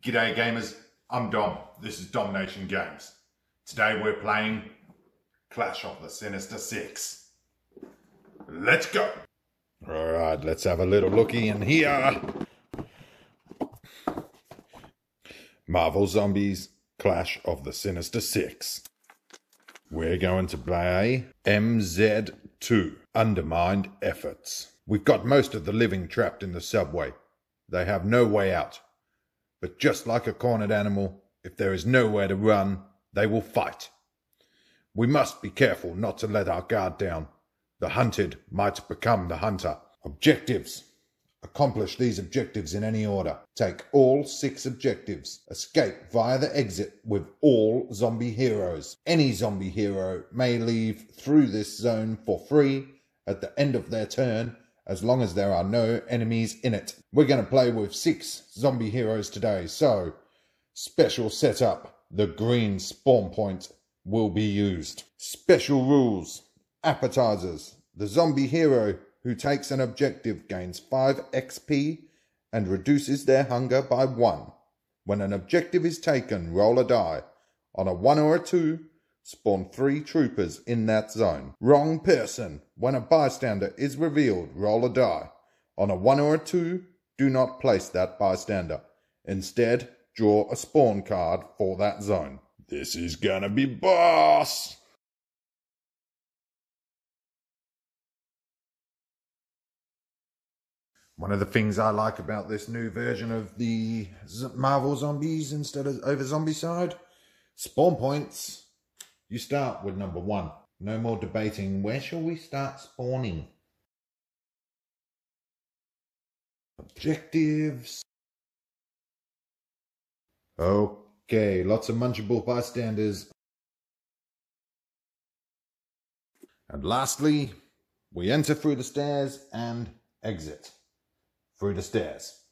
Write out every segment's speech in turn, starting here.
G'day gamers, I'm Dom. This is Domination Games. Today we're playing Clash of the Sinister 6. Let's go! Alright, let's have a little looky in here. Marvel Zombies Clash of the Sinister 6. We're going to play MZ-2 Undermind Efforts. We've got most of the living trapped in the subway. They have no way out. But just like a cornered animal, if there is nowhere to run, they will fight. We must be careful not to let our guard down. The hunted might become the hunter. Objectives. Accomplish these objectives in any order. Take all 6 objectives. Escape via the exit with all zombie heroes. Any zombie hero may leave through this zone for free at the end of their turn, as long as there are no enemies in it. We're going to play with 6 zombie heroes today, so special setup. The green spawn point will be used. Special rules. Appetizers. The zombie hero who takes an objective gains 5 XP and reduces their hunger by 1. When an objective is taken, roll a die. On a 1 or a 2, spawn 3 troopers in that zone. Wrong person. When a bystander is revealed, roll a die. On a 1 or a 2, do not place that bystander. Instead, draw a spawn card for that zone. This is gonna be boss! One of the things I like about this new version of the Marvel Zombies instead of over Zombicide, spawn points. You start with number 1. No more debating, where shall we start spawning? Objectives. Okay, lots of munchable bystanders. And lastly, we enter through the stairs and exit through the stairs.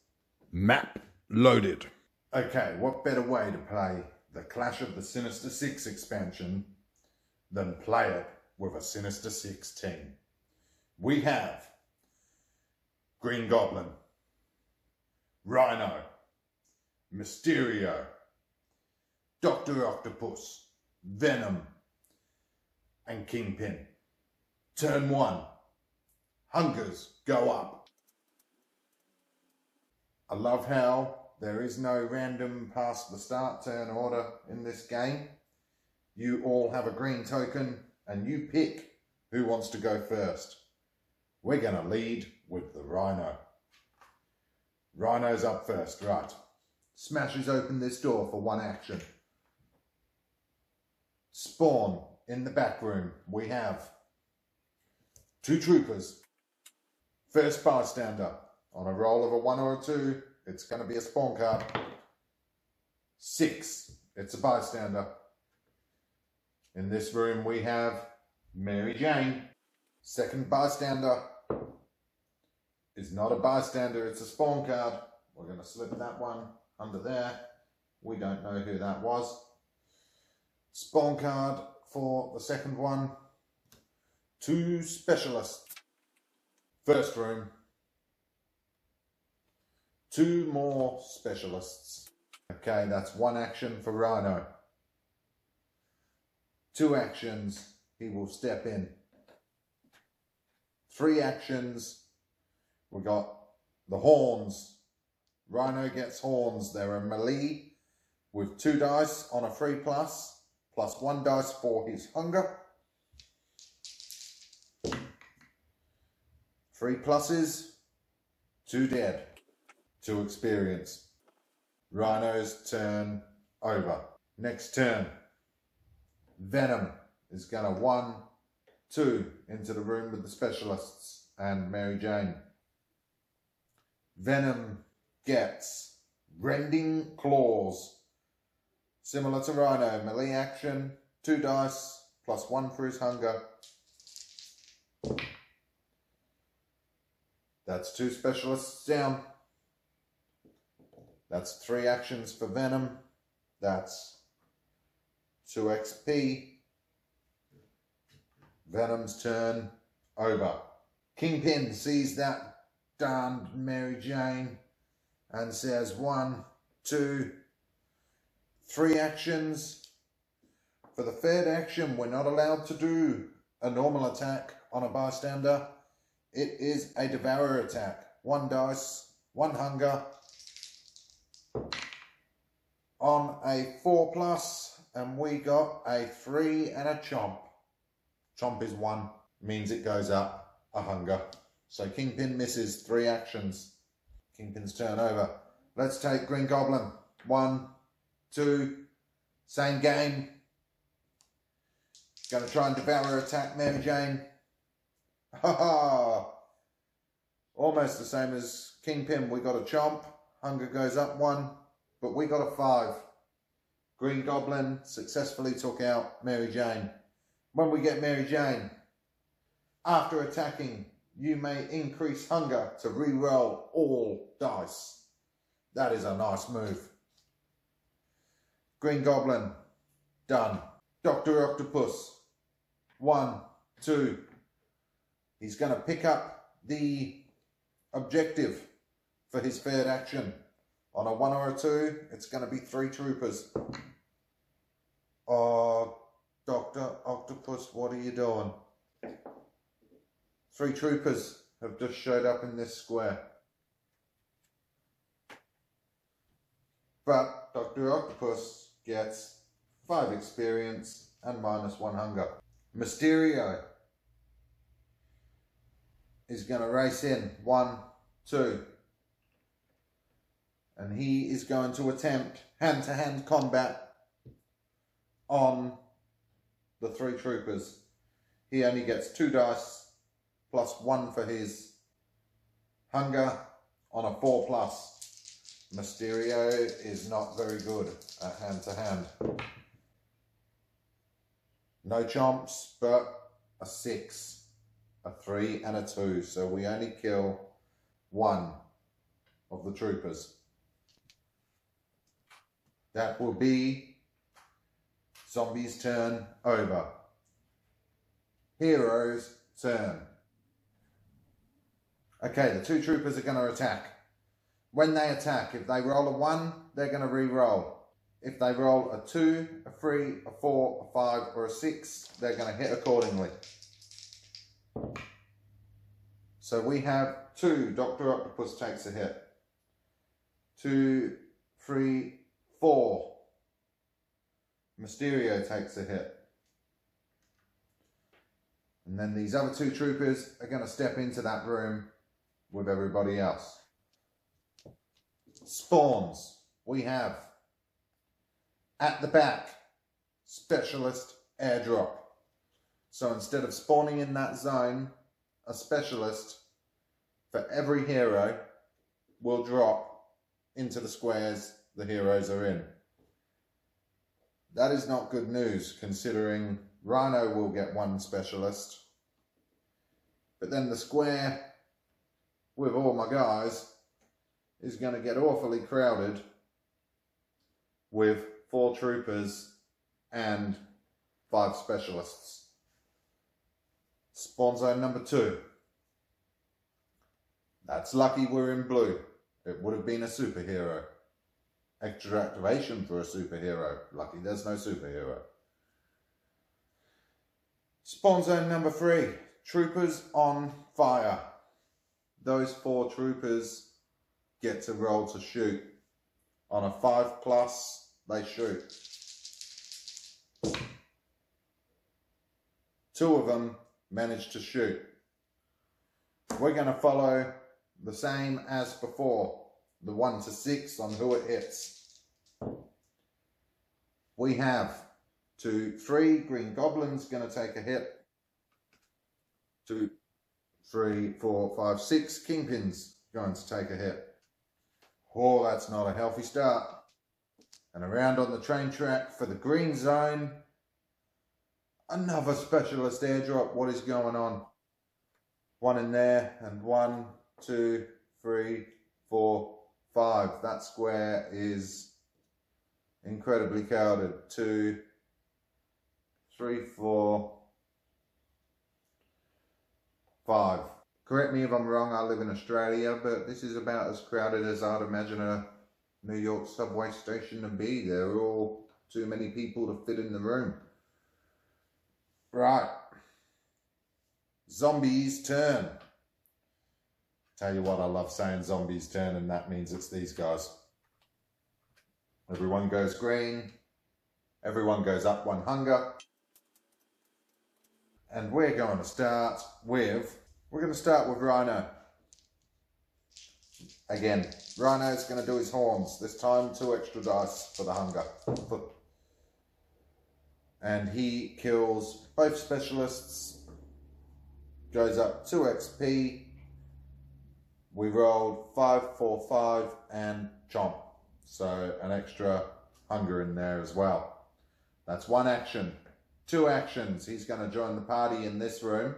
Map loaded. Okay, what better way to play the Clash of the Sinister 6 expansion than play it with a Sinister 6 team. We have Green Goblin, Rhino, Mysterio, Dr. Octopus, Venom, and Kingpin. Turn 1. Hungers go up. I love how there is no random past the start turn order in this game. You all have a green token and you pick who wants to go first. We're going to lead with the Rhino. Rhino's up first, right. Smashes open this door for 1 action. Spawn in the back room. We have 2 troopers. First bystander. On a roll of a 1 or a 2, it's going to be a spawn card. 6, it's a bystander. In this room we have Mary Jane. Second bystander is not a bystander, it's a spawn card. We're going to slip that one under there. We don't know who that was. Spawn card for the second one. 2 specialists. First room. 2 more specialists. Okay, that's 1 action for Rhino. 2 actions, he will step in. 3 actions, we got the horns. Rhino gets horns. They're a melee with 2 dice on a 3+, plus 1 dice for his hunger. 3 pluses, 2 dead. 2 experience. Rhino's turn over. Next turn. Venom is going to 1, 2 into the room with the specialists and Mary Jane. Venom gets Rending Claws. Similar to Rhino, melee action, 2 dice, plus 1 for his hunger. That's 2 specialists down. That's 3 actions for Venom. That's 2 XP. Venom's turn over. Kingpin sees that darned Mary Jane and says 1, 2, 3 actions. For the third action, we're not allowed to do a normal attack on a bystander. It is a devourer attack. 1 dice, 1 hunger. On a 4+, and we got a 3 and a chomp. Chomp is 1, means it goes up a hunger. So Kingpin misses 3 actions. Kingpin's turn over. Let's take Green Goblin. 1, 2, same game. Gonna try and devour attack Mary Jane. Ha ha! Almost the same as Kingpin. We got a chomp. Hunger goes up 1, but we got a 5. Green Goblin successfully took out Mary Jane. When we get Mary Jane, after attacking, you may increase hunger to re-roll all dice. That is a nice move. Green Goblin, done. Dr. Octopus, 1, 2. He's going to pick up the objective for his third action. On a 1 or a 2, it's going to be 3 troopers. Oh, Dr. Octopus, what are you doing? 3 troopers have just showed up in this square. But Dr. Octopus gets 5 experience and -1 hunger. Mysterio is going to race in. 1, 2. And he is going to attempt hand-to-hand combat on the 3 troopers. He only gets 2 dice plus 1 for his hunger on a 4+. Mysterio is not very good at hand-to-hand. No chomps, but a 6, a 3 and a 2. So we only kill 1 of the troopers. That will be Zombie's turn over. Hero's turn. Okay, the 2 troopers are going to attack. When they attack, if they roll a 1, they're going to re-roll. If they roll a 2, a 3, a 4, a 5, or a 6, they're going to hit accordingly. So we have 2. Dr. Octopus takes a hit. 2, 3, 4. Mysterio takes a hit. And then these other 2 troopers are going to step into that room with everybody else. Spawns. We have at the back, specialist airdrop. So instead of spawning in that zone, a specialist for every hero will drop into the squares the heroes are in. That is not good news, considering Rhino will get 1 specialist, but then the square with all my guys is going to get awfully crowded with 4 troopers and 5 specialists. Spawn zone number 2. That's lucky we're in blue. It would have been a superhero. Extra activation for a superhero. Lucky there's no superhero. Spawn zone number 3. Troopers on fire. Those 4 troopers get to roll to shoot. On a 5+, they shoot. 2 of them manage to shoot. We're going to follow the same as before. The 1 to 6 on who it hits. We have 2, 3. Green Goblin's going to take a hit. 2, 3, 4, 5, 6. Kingpin's going to take a hit. Oh, that's not a healthy start. And around on the train track for the green zone. Another specialist airdrop. What is going on? 1 in there, and 1, 2, 3, 4, 5. That square is incredibly crowded. 2, 3, 4, 5. Correct me if I'm wrong, I live in Australia, but this is about as crowded as I'd imagine a New York subway station to be. There are all too many people to fit in the room. Right. Zombies turn. Tell you what, I love saying zombies turn, and that means it's these guys. Everyone goes green. Everyone goes up 1 hunger. And we're going to start with Rhino. Again, Rhino's going to do his horns. This time 2 extra dice for the hunger. And he kills both specialists. Goes up 2 XP. We rolled 5, 4, 5 and chomp. So an extra hunger in there as well. That's 1 action. 2 actions. He's going to join the party in this room.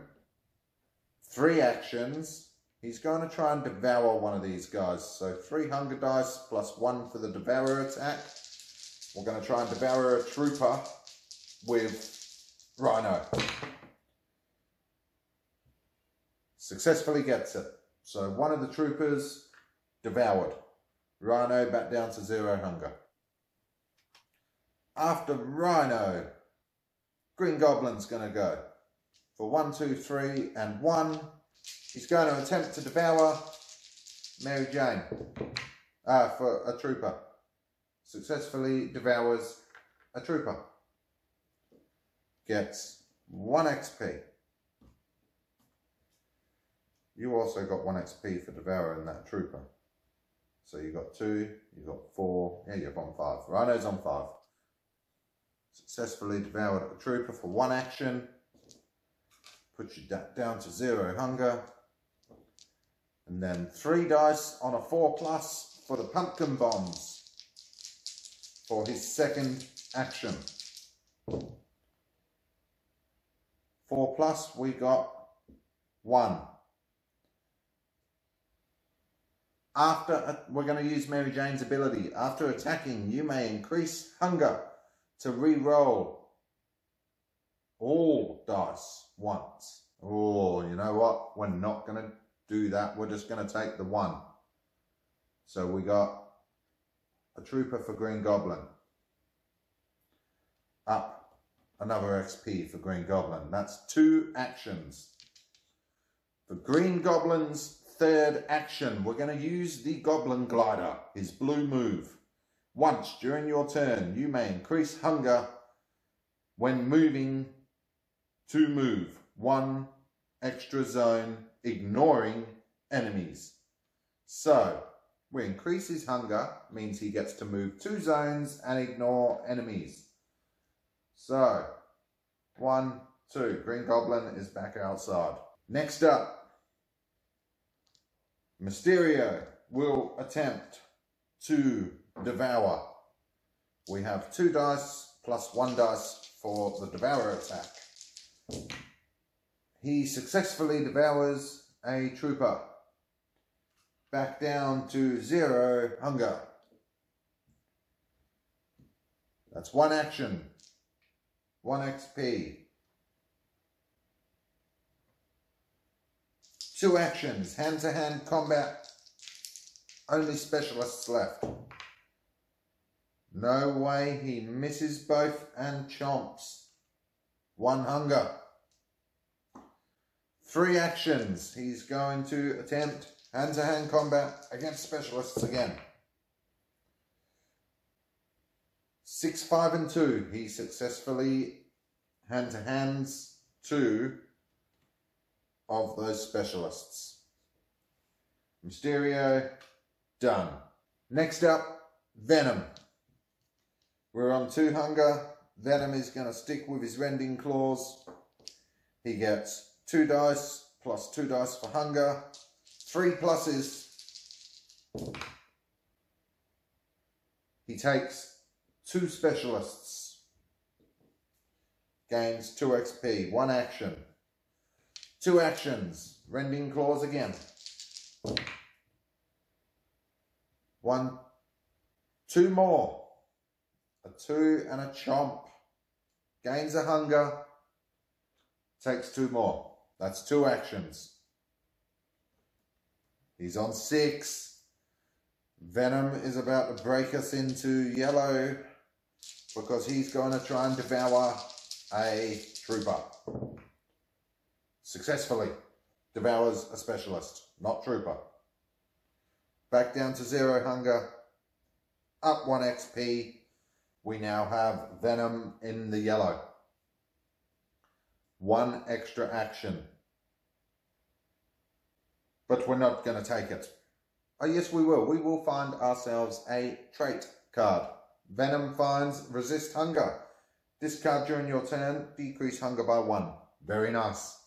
3 actions. He's going to try and devour one of these guys. So 3 hunger dice plus 1 for the devour attack. We're going to try and devour a trooper with Rhino. Successfully gets it. So one of the troopers devoured. Rhino back down to 0 hunger. After Rhino, Green Goblin's going to go. For 1, 2, 3 and 1. He's going to attempt to devour Mary Jane. For a trooper. Successfully devours a trooper. Gets 1 XP. You also got 1 XP for devouring that trooper. So you got 2, you got 4, yeah, you're on 5. Rhino's on 5. Successfully devoured a trooper for 1 action. Puts you down to 0 hunger. And then 3 dice on a 4+ for the pumpkin bombs for his 2nd action. 4+, we got 1. We're going to use Mary Jane's ability. After attacking, you may increase hunger to re-roll all dice once. Oh, you know what? We're not going to do that. We're just going to take the 1. So we got a trooper for Green Goblin. Up another XP for Green Goblin. That's 2 actions. For Green Goblin's 3rd action, we're going to use the Goblin Glider, his blue move. Once during your turn, you may increase hunger when moving to move 1 extra zone, ignoring enemies. So, we increase his hunger, means he gets to move 2 zones and ignore enemies. So, 1, 2, Green Goblin is back outside. Next up, Mysterio will attempt to devour. We have 2 dice plus 1 dice for the devour attack. He successfully devours a trooper. Back down to 0 hunger. That's 1 action. 1 XP. 2 actions, hand-to-hand combat, only specialists left. No way, he misses both and chomps. 1 hunger. 3 actions, he's going to attempt hand-to-hand combat against specialists again. 6, 5 and 2, he successfully hand-to-hands 2 of those specialists. Mysterio, done. Next up, Venom. We're on 2 hunger. Venom is going to stick with his rending claws. He gets 2 dice plus 2 dice for hunger. 3 pluses. He takes 2 specialists. Gains 2 XP. 1 action. 2 actions. Rending claws again. 1, 2 more. A 2 and a chomp. Gains a hunger. Takes 2 more. That's 2 actions. He's on 6. Venom is about to break us into yellow because he's going to try and devour a trooper. Successfully devours a specialist, not trooper. Back down to 0 hunger, up 1 XP. We now have Venom in the yellow. 1 extra action. But we're not going to take it. Oh yes, we will. We will find ourselves a trait card. Venom finds resist hunger. Discard during your turn, decrease hunger by 1. Very nice.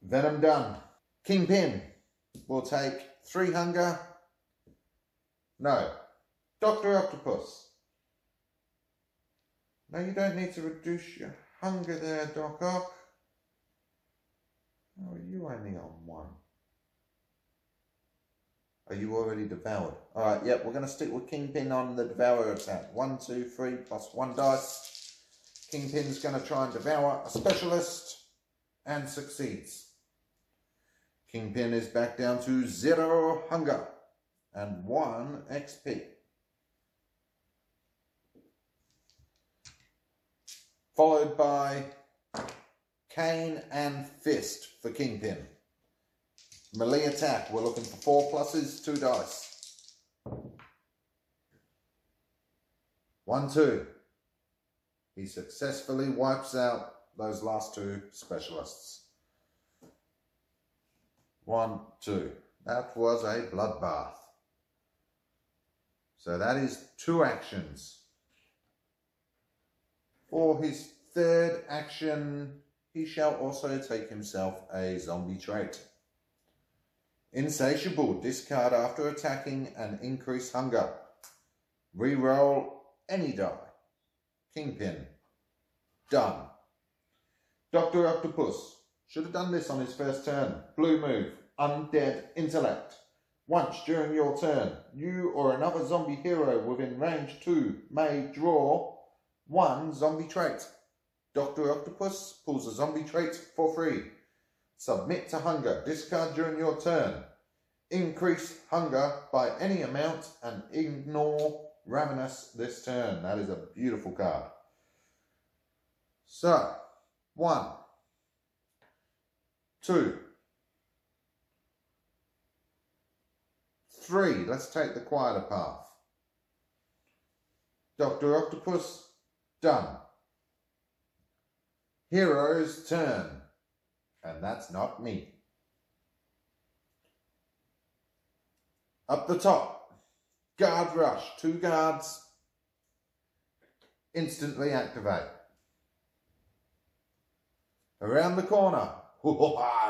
Venom done. Kingpin will take 3 hunger. No. Dr. Octopus. No, you don't need to reduce your hunger there, Doc Ock. How are you only on 1? Are you already devoured? Alright, yep, we're going to stick with Kingpin on the Devourer attack. 1, 2, 3, plus 1 dice. Kingpin's going to try and devour a specialist and succeeds. Kingpin is back down to 0 hunger and 1 XP. Followed by Cane and Fist for Kingpin. Melee attack, we're looking for 4 pluses, 2 dice. 1, 2. He successfully wipes out those last 2 specialists. 1, 2. That was a bloodbath. So that is 2 actions. For his 3rd action, he shall also take himself a zombie trait. Insatiable, discard after attacking and increase hunger. Reroll any die. Kingpin. Done. Dr. Octopus. Should have done this on his first turn. Blue move. Undead Intellect. Once during your turn, you or another zombie hero within range 2 may draw 1 zombie trait. Dr. Octopus pulls a zombie trait for free. Submit to hunger. Discard during your turn. Increase hunger by any amount and ignore Ravenous this turn. That is a beautiful card. So, 1, 2, 3. Let's take the quieter path. Dr. Octopus, done. Hero's turn. And that's not me. Up the top, guard rush, 2 guards, instantly activate. Around the corner,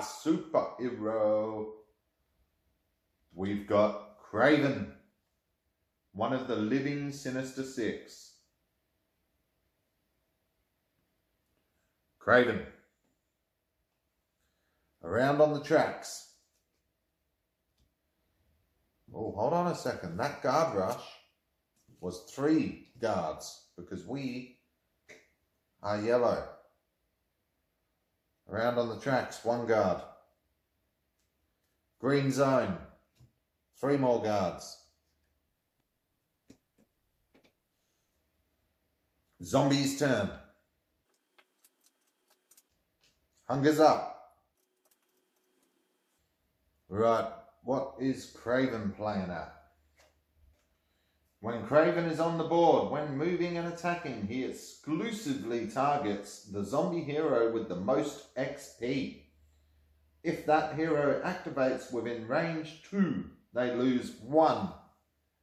superhero. We've got Kraven, one of the living Sinister 6. Kraven. Around on the tracks. Oh, hold on a second. That guard rush was 3 guards because we are yellow. Around on the tracks, 1 guard. Green zone, 3 more guards. Zombies turn. Hunger's up. Right, what is Kraven playing at? When Kraven is on the board, when moving and attacking, he exclusively targets the zombie hero with the most XP. If that hero activates within range 2, they lose 1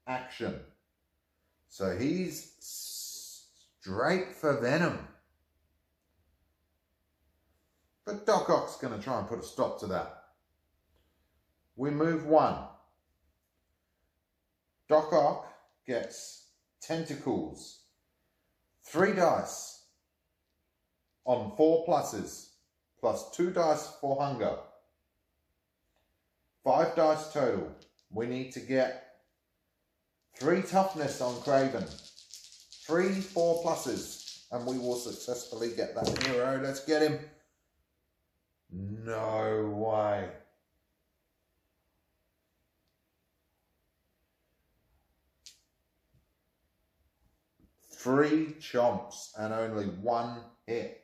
action. So he's straight for Venom. But Doc Ock's going to try and put a stop to that. We move 1. Doc Ock gets tentacles. 3 dice on 4 pluses, plus 2 dice for hunger. 5 dice total. We need to get 3 toughness on Kraven. 3 4 pluses, and we will successfully get that hero. Let's get him. No way. 3 chomps and only 1 hit.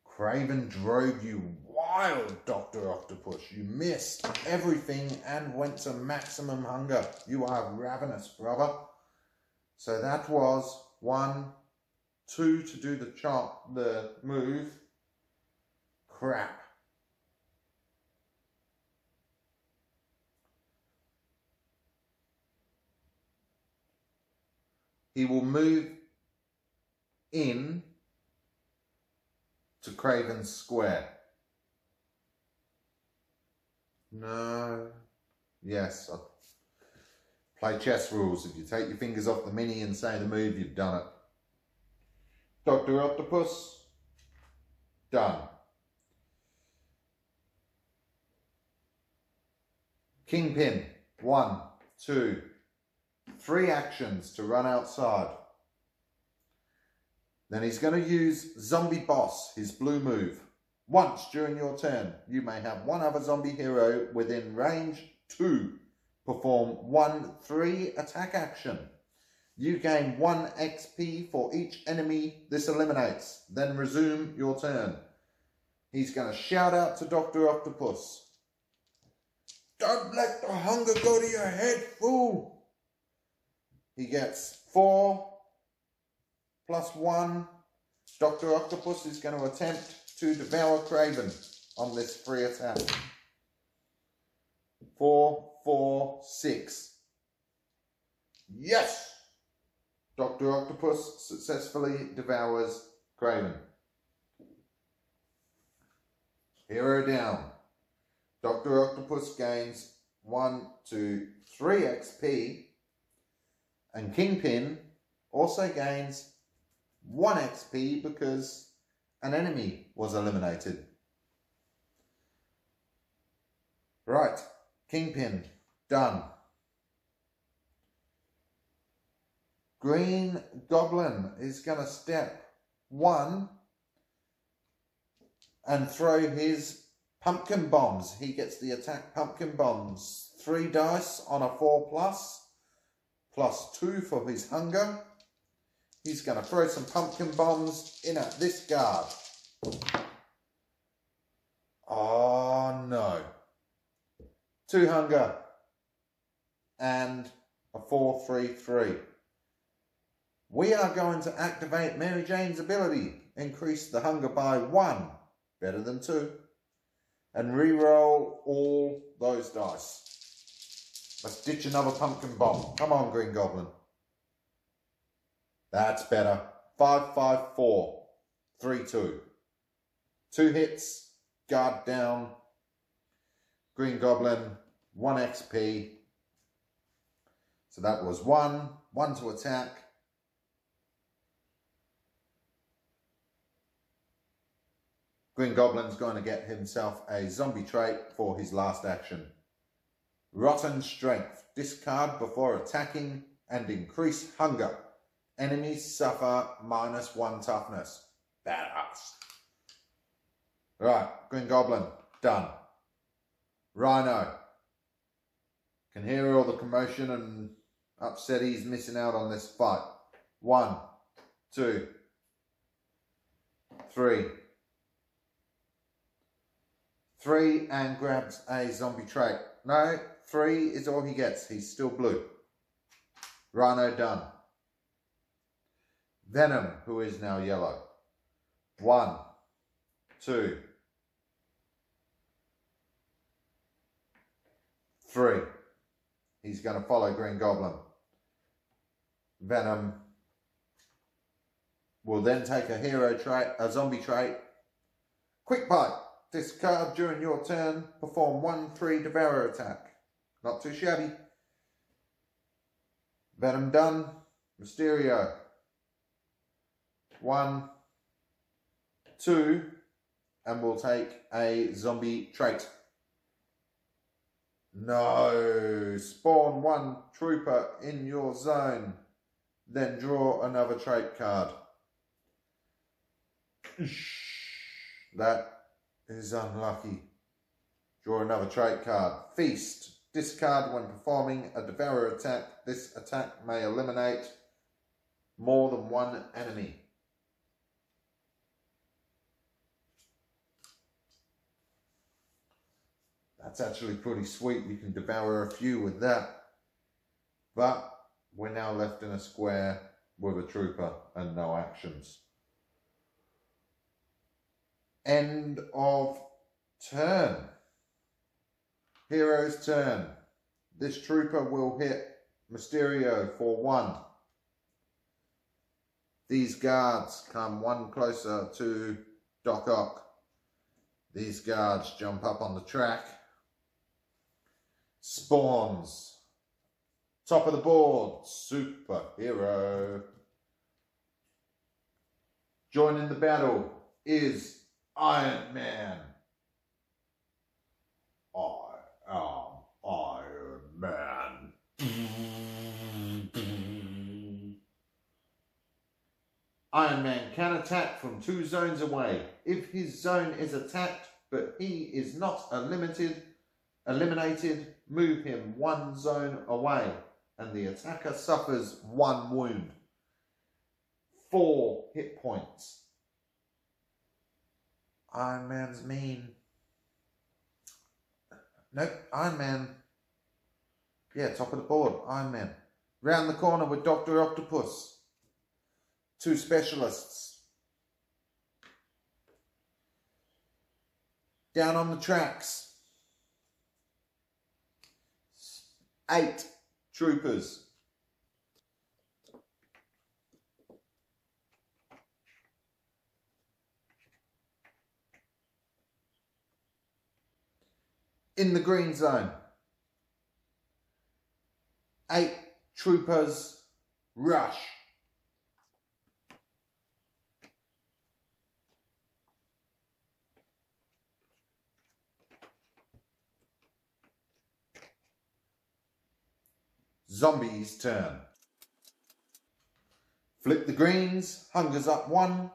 Craven drove you wild, Dr. Octopus. You missed everything and went to maximum hunger. You are ravenous, brother. So that was 1, 2 to do the move. Crap. He will move in to Craven's square. No. Yes. Play chess rules. If you take your fingers off the mini and say the move, you've done it. Dr. Octopus. Done. Kingpin. 1, 2, 3 actions to run outside. Then he's going to use Zombie Boss, his blue move. Once during your turn, you may have one other zombie hero within range 2 perform 1 3 attack action. You gain 1 XP for each enemy this eliminates. Then resume your turn. He's going to shout out to Dr. Octopus. Don't let the hunger go to your head, fool. He gets 4 plus 1. Dr. Octopus is going to attempt to devour Craven on this free attack. 4, 4, 6. Yes! Dr. Octopus successfully devours Craven. Hero down. Dr. Octopus gains 1, 2, 3 XP. And Kingpin also gains 1 XP because an enemy was eliminated. Right, Kingpin, done. Green Goblin is going to step 1 and throw his pumpkin bombs. He gets the attack pumpkin bombs. 3 dice on a 4+, plus 2 for his hunger. He's going to throw some pumpkin bombs in at this guard. Oh no. 2 hunger and a 4, 3, 3. We are going to activate Mary Jane's ability. Increase the hunger by 1, better than 2. And re-roll all those dice. Let's ditch another pumpkin bomb. Come on, Green Goblin. That's better. 5, 5, 4. 3, 2. 2 hits. Guard down. Green Goblin. 1 XP. So that was 1. 1 to attack. Green Goblin's going to get himself a zombie trait for his last action. Rotten Strength. Discard before attacking and increase hunger. Enemies suffer -1 toughness. Badass. Right, Green Goblin, done. Rhino. Can hear all the commotion and upset he's missing out on this fight. 1, 2, 3. 3 and grabs a zombie trait. No, 3 is all he gets. He's still blue. Rhino done. Venom, who is now yellow. 1, 2, 3. He's going to follow Green Goblin. Venom will then take a hero trait, a zombie trait. Quick Bite. Discard during your turn. Perform 1 3 Devour attack. Not too shabby. Venom done. Mysterio. 1, 2, and we'll take a zombie trait. No. Spawn 1 trooper in your zone. Then draw another trait card. That is unlucky. Draw another trait card. Feast. Discard when performing a devourer attack. This attack may eliminate more than one enemy. That's actually pretty sweet. You can devour a few with that. But we're now left in a square with a trooper and no actions. End of turn. Hero's turn. This trooper will hit Mysterio for 1. These guards come 1 closer to Doc Ock. These guards jump up on the track. Spawns. Top of the board, superhero. Joining the battle is Iron Man. I am Iron Man. Iron Man can attack from 2 zones away. If his zone is attacked but he is not eliminated, move him 1 zone away and the attacker suffers 1 wound. 4 hit points. Iron Man's mean. Nope, Iron Man. Yeah, top of the board, Iron Man. Round the corner with Dr. Octopus. 2 specialists. Down on the tracks. 8 troopers. In the green zone. 8 troopers rush. Zombies' turn. Flip the greens. Hunger's up 1.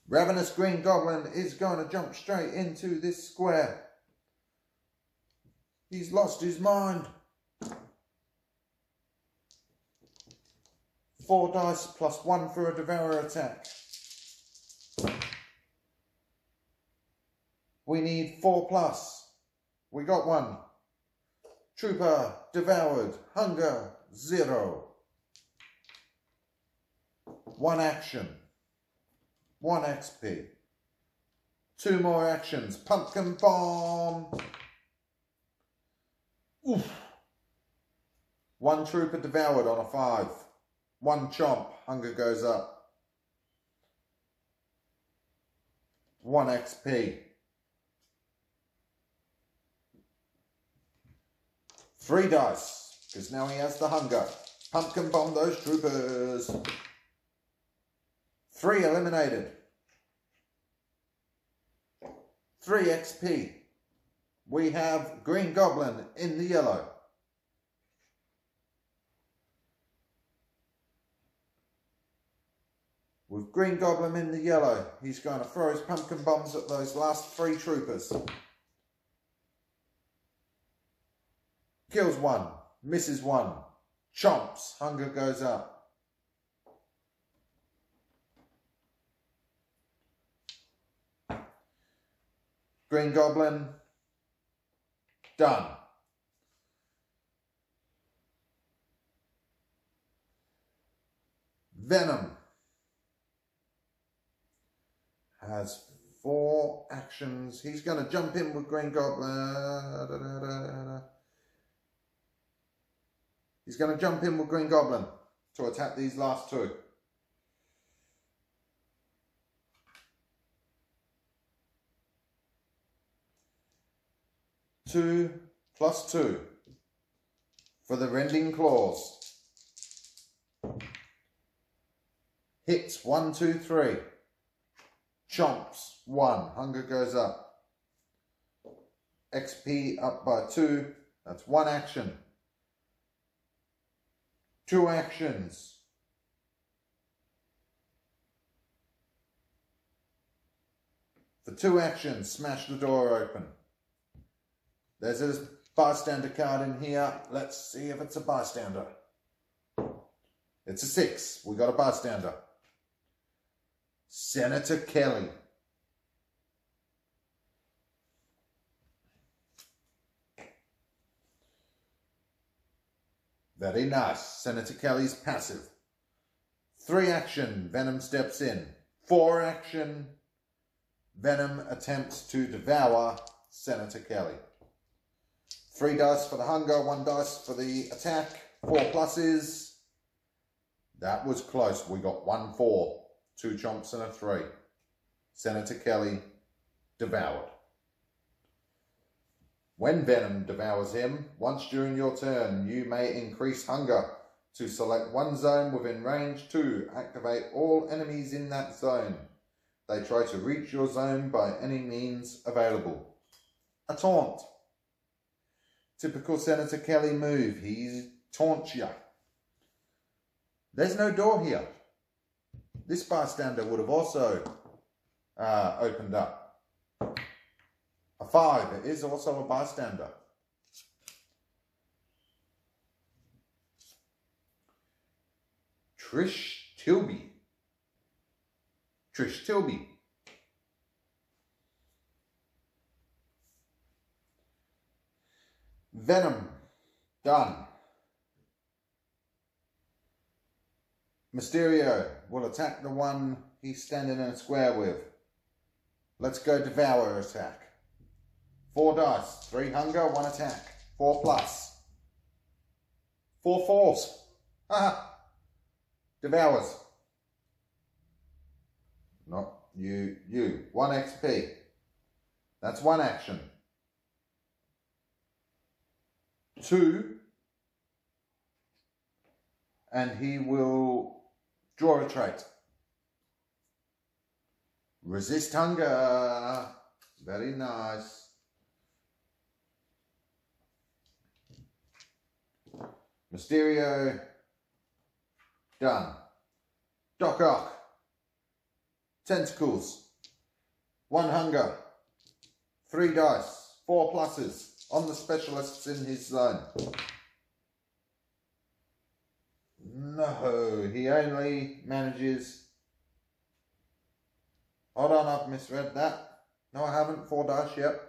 Ravenous Green Goblin is going to jump straight into this square. He's lost his mind. 4 dice plus 1 for a devourer attack. We need 4 plus. We got 1. Trooper devoured. Hunger 0. 1 action. 1 XP. 2 more actions. Pumpkin bomb. Oof. 1 trooper devoured on a 5. 1 chomp. Hunger goes up. 1 XP. 3 dice. Because now he has the hunger. Pumpkin bomb those troopers. 3 eliminated. 3 XP. We have Green Goblin in the yellow. With Green Goblin in the yellow, he's going to throw his pumpkin bombs at those last 3 troopers. Kills 1. Misses 1. Chomps. Hunger goes up. Green Goblin, done. Venom has 4 actions. He's going to jump in with Green Goblin. He's going to jump in with Green Goblin to attack these last 2. 2 plus 2 for the rending claws. Hits 1, 2, 3. Chomps 1. Hunger goes up. XP up by 2. That's 1 action. 2 actions. For 2 actions, smash the door open. There's a bystander card in here. Let's see if it's a bystander. It's a 6. We got a bystander. Senator Kelly. Very nice. Senator Kelly's passive. 3 action, Venom steps in. 4 action, Venom attempts to devour Senator Kelly. 3 dice for the hunger, 1 dice for the attack, 4 pluses. That was close. We got 1 4, 2 chomps and a 3. Senator Kelly devoured. When Venom devours him, once during your turn, you may increase hunger to select 1 zone within range 2. Activate all enemies in that zone. They try to reach your zone by any means available. A taunt. Typical Senator Kelly move. He taunts you. There's no door here. This bystander would have also opened up. A 5. It is also a bystander. Trish Tilby. Trish Tilby. Venom. Done. Mysterio will attack the one he's standing in a square with. Let's go devour attack. 4 dice. 3 hunger, 1 attack. 4 plus. 4 fours. Haha. Devours. Not you. 1 XP. That's 1 action. 2. And he will draw a trait. Resist hunger. Very nice. Mysterio. Done. Doc Ock. Tentacles. 1 hunger. 3 dice. 4 pluses. On the specialists in his zone. No, he only manages... Hold on, I've misread that. No, I haven't. 4 dice yet.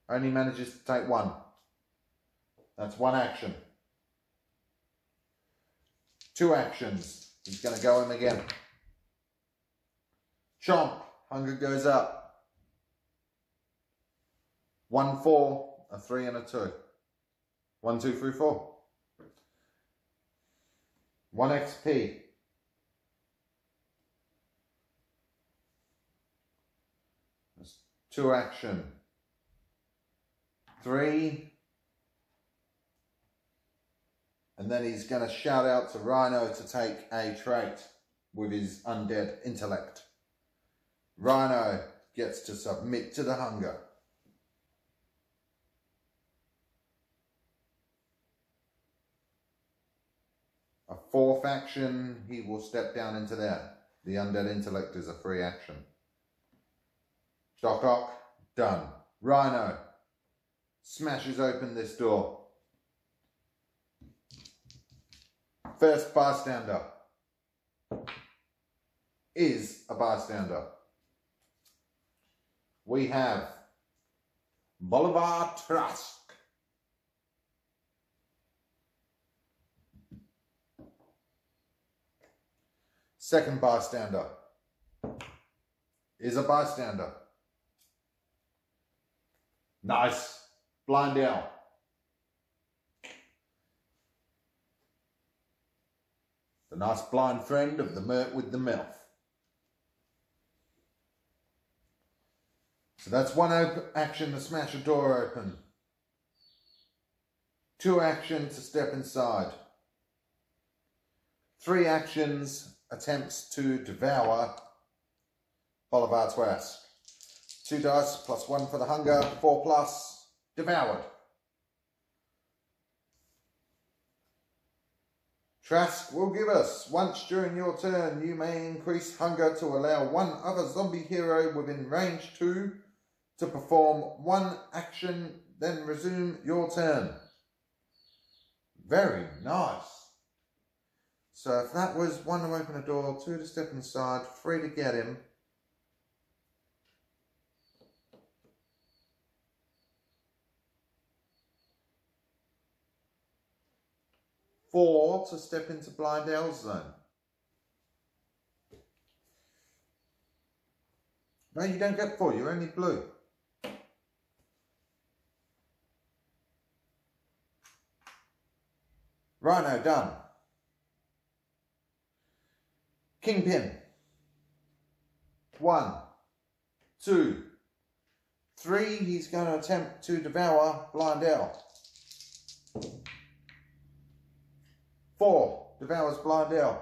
Only manages to take 1. That's 1 action. 2 actions. He's going to go in again. Chomp. Hunger goes up. 1 4, a 3 and a 2. 1 2 3 4. 1 XP. That's 2 action. 3. And then he's going to shout out to Rhino to take a trait with his undead intellect. Rhino gets to submit to the hunger. A 4th action, he will step down into there. The undead intellect is a free action. Doc Ock, done. Rhino smashes open this door. First bystander is a bystander. We have Bolivar Trask. Second bystander is a bystander. Nice. Blind Owl. The nice blind friend of the Mert with the mouth. So that's 1 action to smash a door open. 2 action to step inside. 3 actions, attempts to devour Bolivar Trask. 2 dice plus 1 for the hunger, 4 plus, devoured. Trask will give us, once during your turn, you may increase hunger to allow 1 other zombie hero within range 2 to perform one action, then resume your turn. Very nice. So if that was 1 to open a door, 2 to step inside, 3 to get him. Four to step into Blind L's zone. No, you don't get 4, you're only blue. Rhino done. Kingpin. 1, 2, 3. He's going to attempt to devour Blind L. 4 devours Blind L.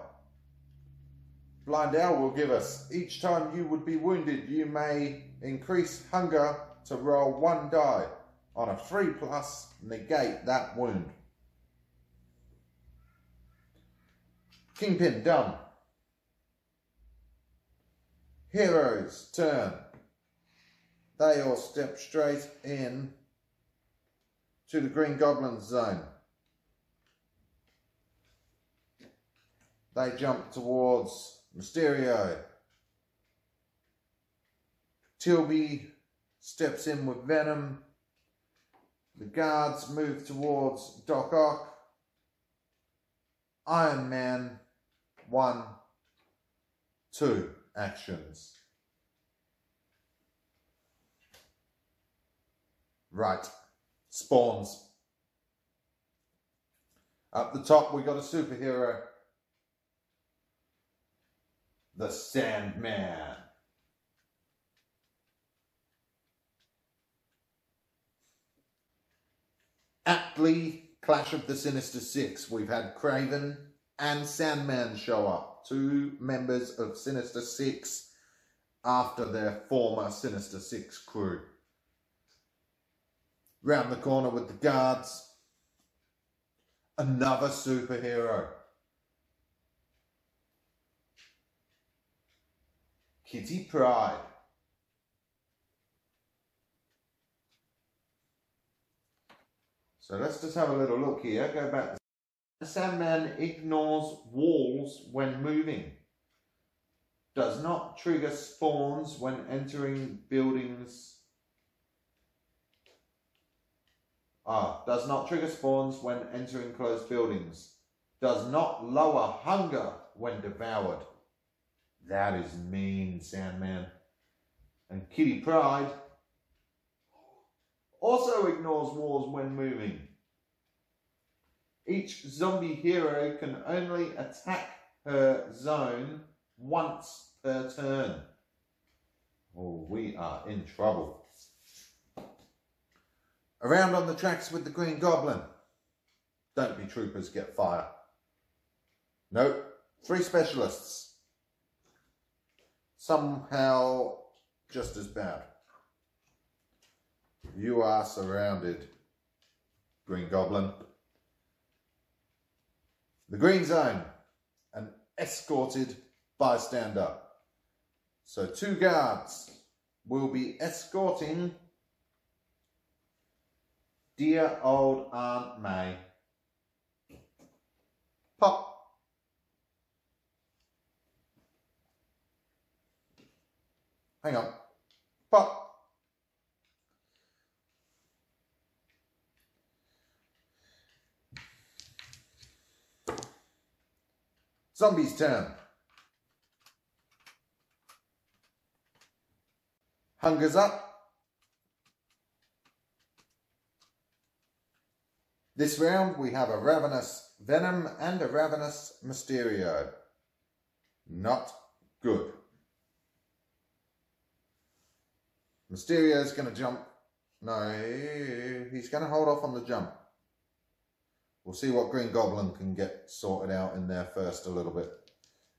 Blind L will give us, each time you would be wounded, you may increase hunger to roll 1 die. On a 3+, negate that wound. Kingpin done. Heroes turn. They all step straight in to the Green Goblin's zone. They jump towards Mysterio. Tilby steps in with Venom. The guards move towards Doc Ock. Iron Man. 1, 2 actions. Right. Spawns. Up the top we got a superhero. The Sandman. Aptly, Clash of the Sinister Six. We've had Kraven and Sandman show up. 2 members of Sinister Six after their former Sinister Six crew. Round the corner with the guards. Another superhero. Kitty Pryde. So let's just have a little look here. Go back. The Sandman ignores walls when moving. Does not trigger spawns when entering buildings. Does not trigger spawns when entering closed buildings. Does not lower hunger when devoured. That is mean, Sandman. And Kitty Pryde also ignores walls when moving. Each zombie hero can only attack her zone once per turn. Oh, we are in trouble. Around on the tracks with the Green Goblin. Don't be troopers, get fire. Nope. 3 specialists. Somehow just as bad. You are surrounded, Green Goblin. The Green Zone, an escorted bystander. So 2 guards will be escorting dear old Aunt May. Pop. Hang on. Pop. Zombies turn. Hunger's up. This round we have a Ravenous Venom and a Ravenous Mysterio. Not good. Mysterio's going to jump. No, he's going to hold off on the jump. We'll see what Green Goblin can get sorted out in there first a little bit.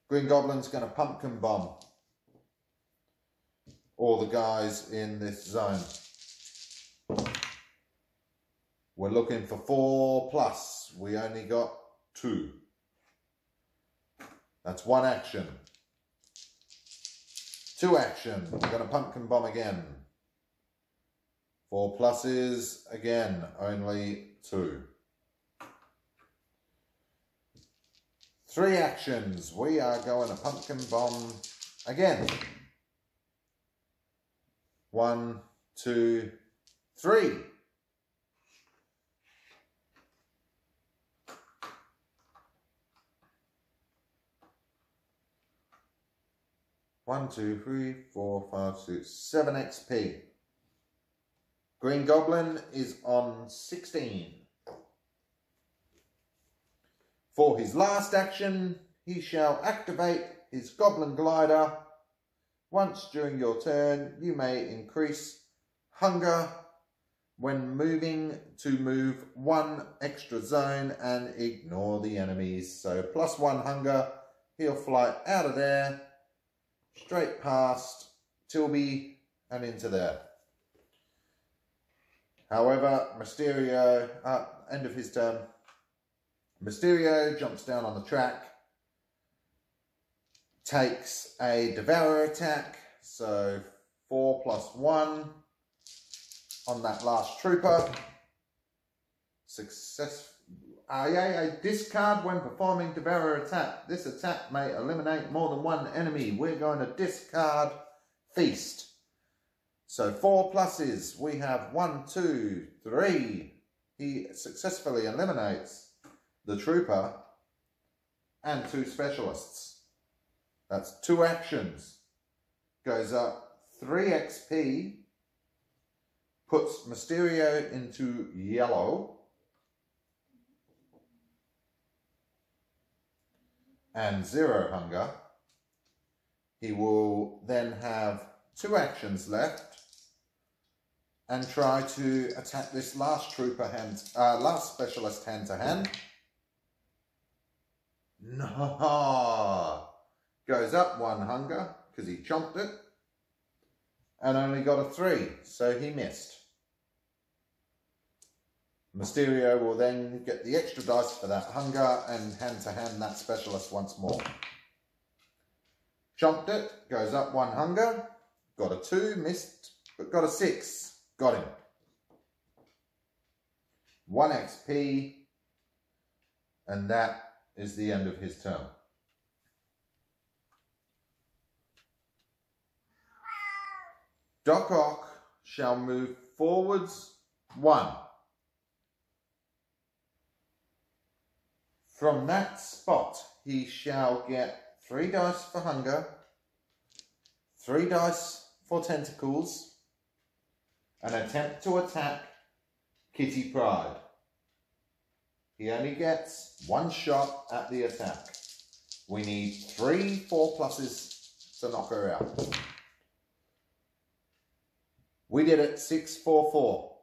Green Goblin's going to pumpkin bomb all the guys in this zone. We're looking for 4+. We only got 2. That's 1 action. 2 action. We're going to pumpkin bomb again. 4 pluses, again, only 2. 3 actions. We are going to pumpkin bomb again. 1, 2, 3. One, 2, 3, 4, 5, 6, 7 XP. Green Goblin is on 16. For his last action, he shall activate his Goblin Glider. Once during your turn, you may increase hunger when moving to move 1 extra zone and ignore the enemies. So +1 hunger, he'll fly out of there, straight past Tilby and into there. However, Mysterio, end of his turn, Mysterio jumps down on the track, takes a Devourer attack, so 4 + 1 on that last trooper. Discard when performing Devourer attack. This attack may eliminate more than 1 enemy. We're going to discard Feast. So 4 pluses. We have 1, 2, 3. He successfully eliminates the trooper and 2 specialists. That's 2 actions. Goes up 3 XP. Puts Mysterio into yellow. And 0 hunger. He will then have 2 actions left and try to attack this last trooper last specialist hand to hand. No, goes up 1 hunger because he chomped it and only got a 3, so he missed. Mysterio will then get the extra dice for that hunger and hand to hand that specialist once more. Chomped it, goes up 1 hunger, got a 2, missed, but got a 6, got him. 1 XP, and that is the end of his turn. Doc Ock shall move forwards 1. From that spot, he shall get 3 dice for hunger, 3 dice for tentacles, and attempt to attack Kitty Pryde. He only gets 1 shot at the attack. We need 3 4 pluses to knock her out. We did it 6 4 4.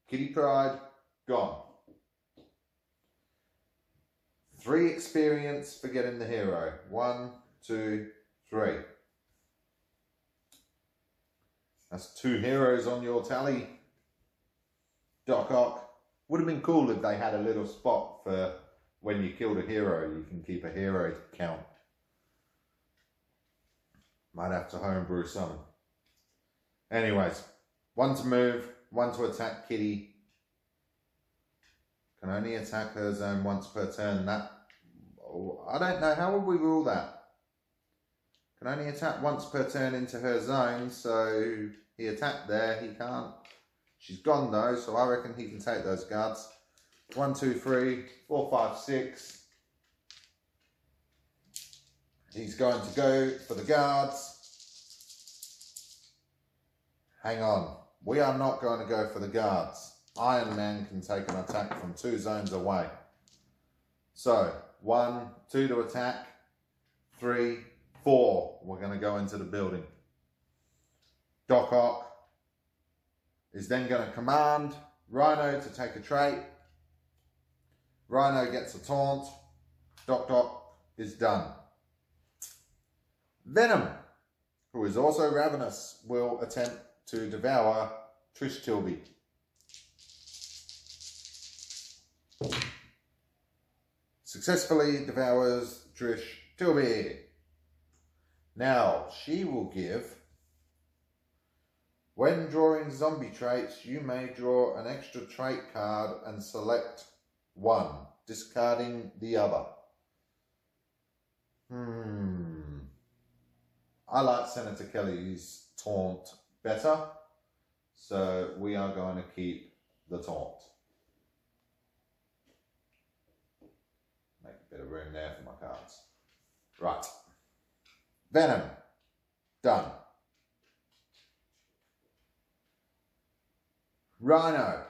Kitty Pryde gone. 3 experience for getting the hero. 1, 2, 3. That's 2 heroes on your tally. Doc Ock. Would have been cool if they had a little spot for when you killed a hero, you can keep a hero count. Might have to homebrew some. Anyways, 1 to move, 1 to attack Kitty. Can only attack her zone once per turn. That, I don't know, how would we rule that? Can only attack once per turn into her zone, so he attacked there, he can't. She's gone though, so I reckon he can take those guards. 1, 2, 3, 4, 5, 6. He's going to go for the guards. Hang on, we are not going to go for the guards. Iron Man can take an attack from 2 zones away. So, 1, 2 to attack, 3, 4. We're going to go into the building. Doc Ock is then going to command Rhino to take a trait. Rhino gets a taunt. Doc Ock is done. Venom, who is also ravenous, will attempt to devour Trish Tilby. Successfully devours Trish Tilby. Now, she will give When drawing zombie traits, you may draw an extra trait card and select one, discarding the other. I like Senator Kelly's taunt better, so we are going to keep the taunt. Make a bit of room there for my cards. Right. Venom. Done. Rhino.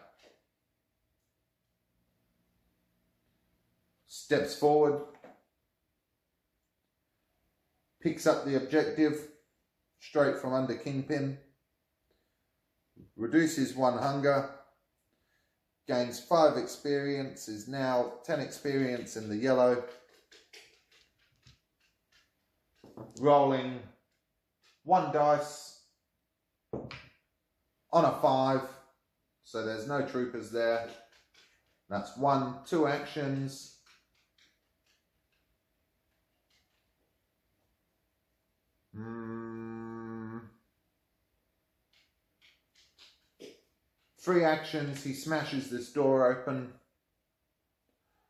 Steps forward. Picks up the objective straight from under Kingpin. Reduces 1 hunger. Gains 5 experience. Is now 10 experience in the yellow. Rolling 1 dice on a 5. So there's no troopers there. That's 1, 2 actions. Three actions. He smashes this door open.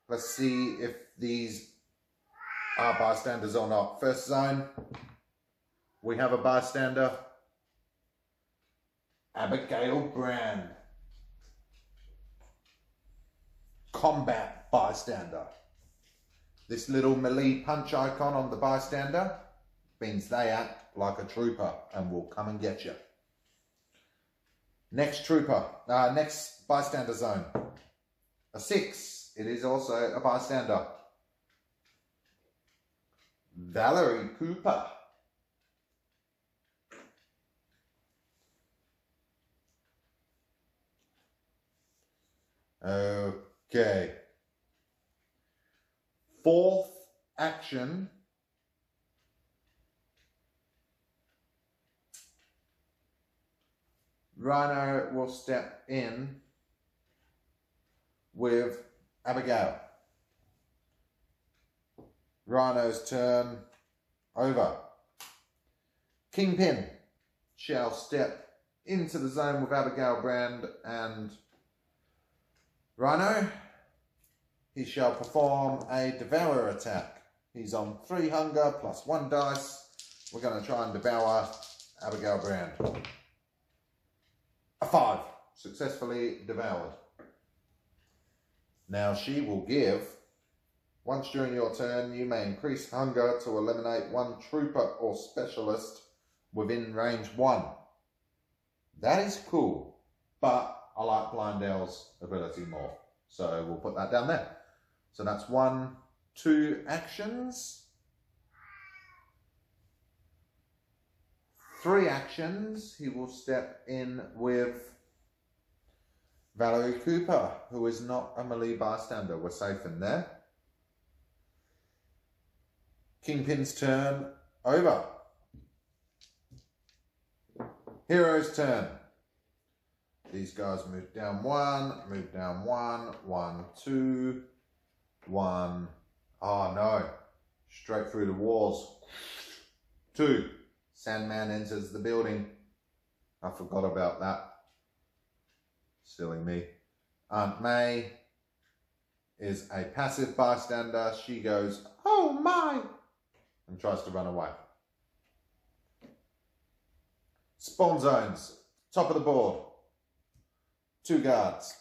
Let's see if these are bystanders or not. First zone. We have a bystander. Abigail Brand. Combat bystander. This little melee punch icon on the bystander means they act like a trooper and will come and get you. Next bystander zone. A 6. It is also a bystander. Valerie Cooper. Okay. 4th action. Rhino will step in with Abigail. Rhino's turn over. Kingpin shall step into the zone with Abigail Brand and Rhino. He shall perform a Devour attack. He's on 3 hunger plus 1 dice. We're going to try and devour Abigail Brand. A 5. Successfully devoured. Now she will give, once during your turn, you may increase hunger to eliminate 1 trooper or specialist within range 1. That is cool, but I like Blindell's ability more. So we'll put that down there. So that's 1, 2 actions. 3 actions. He will step in with Valerie Cooper, who is not a melee bystander. We're safe in there. Kingpin's turn over. Hero's turn. These guys move down 1, move down 1, 1, 2, 1. Oh no, straight through the walls. 2. Sandman enters the building. I forgot about that. Silly me. Aunt May is a passive bystander. She goes, "Oh my," and tries to run away. Spawn zones. Top of the board. 2 guards.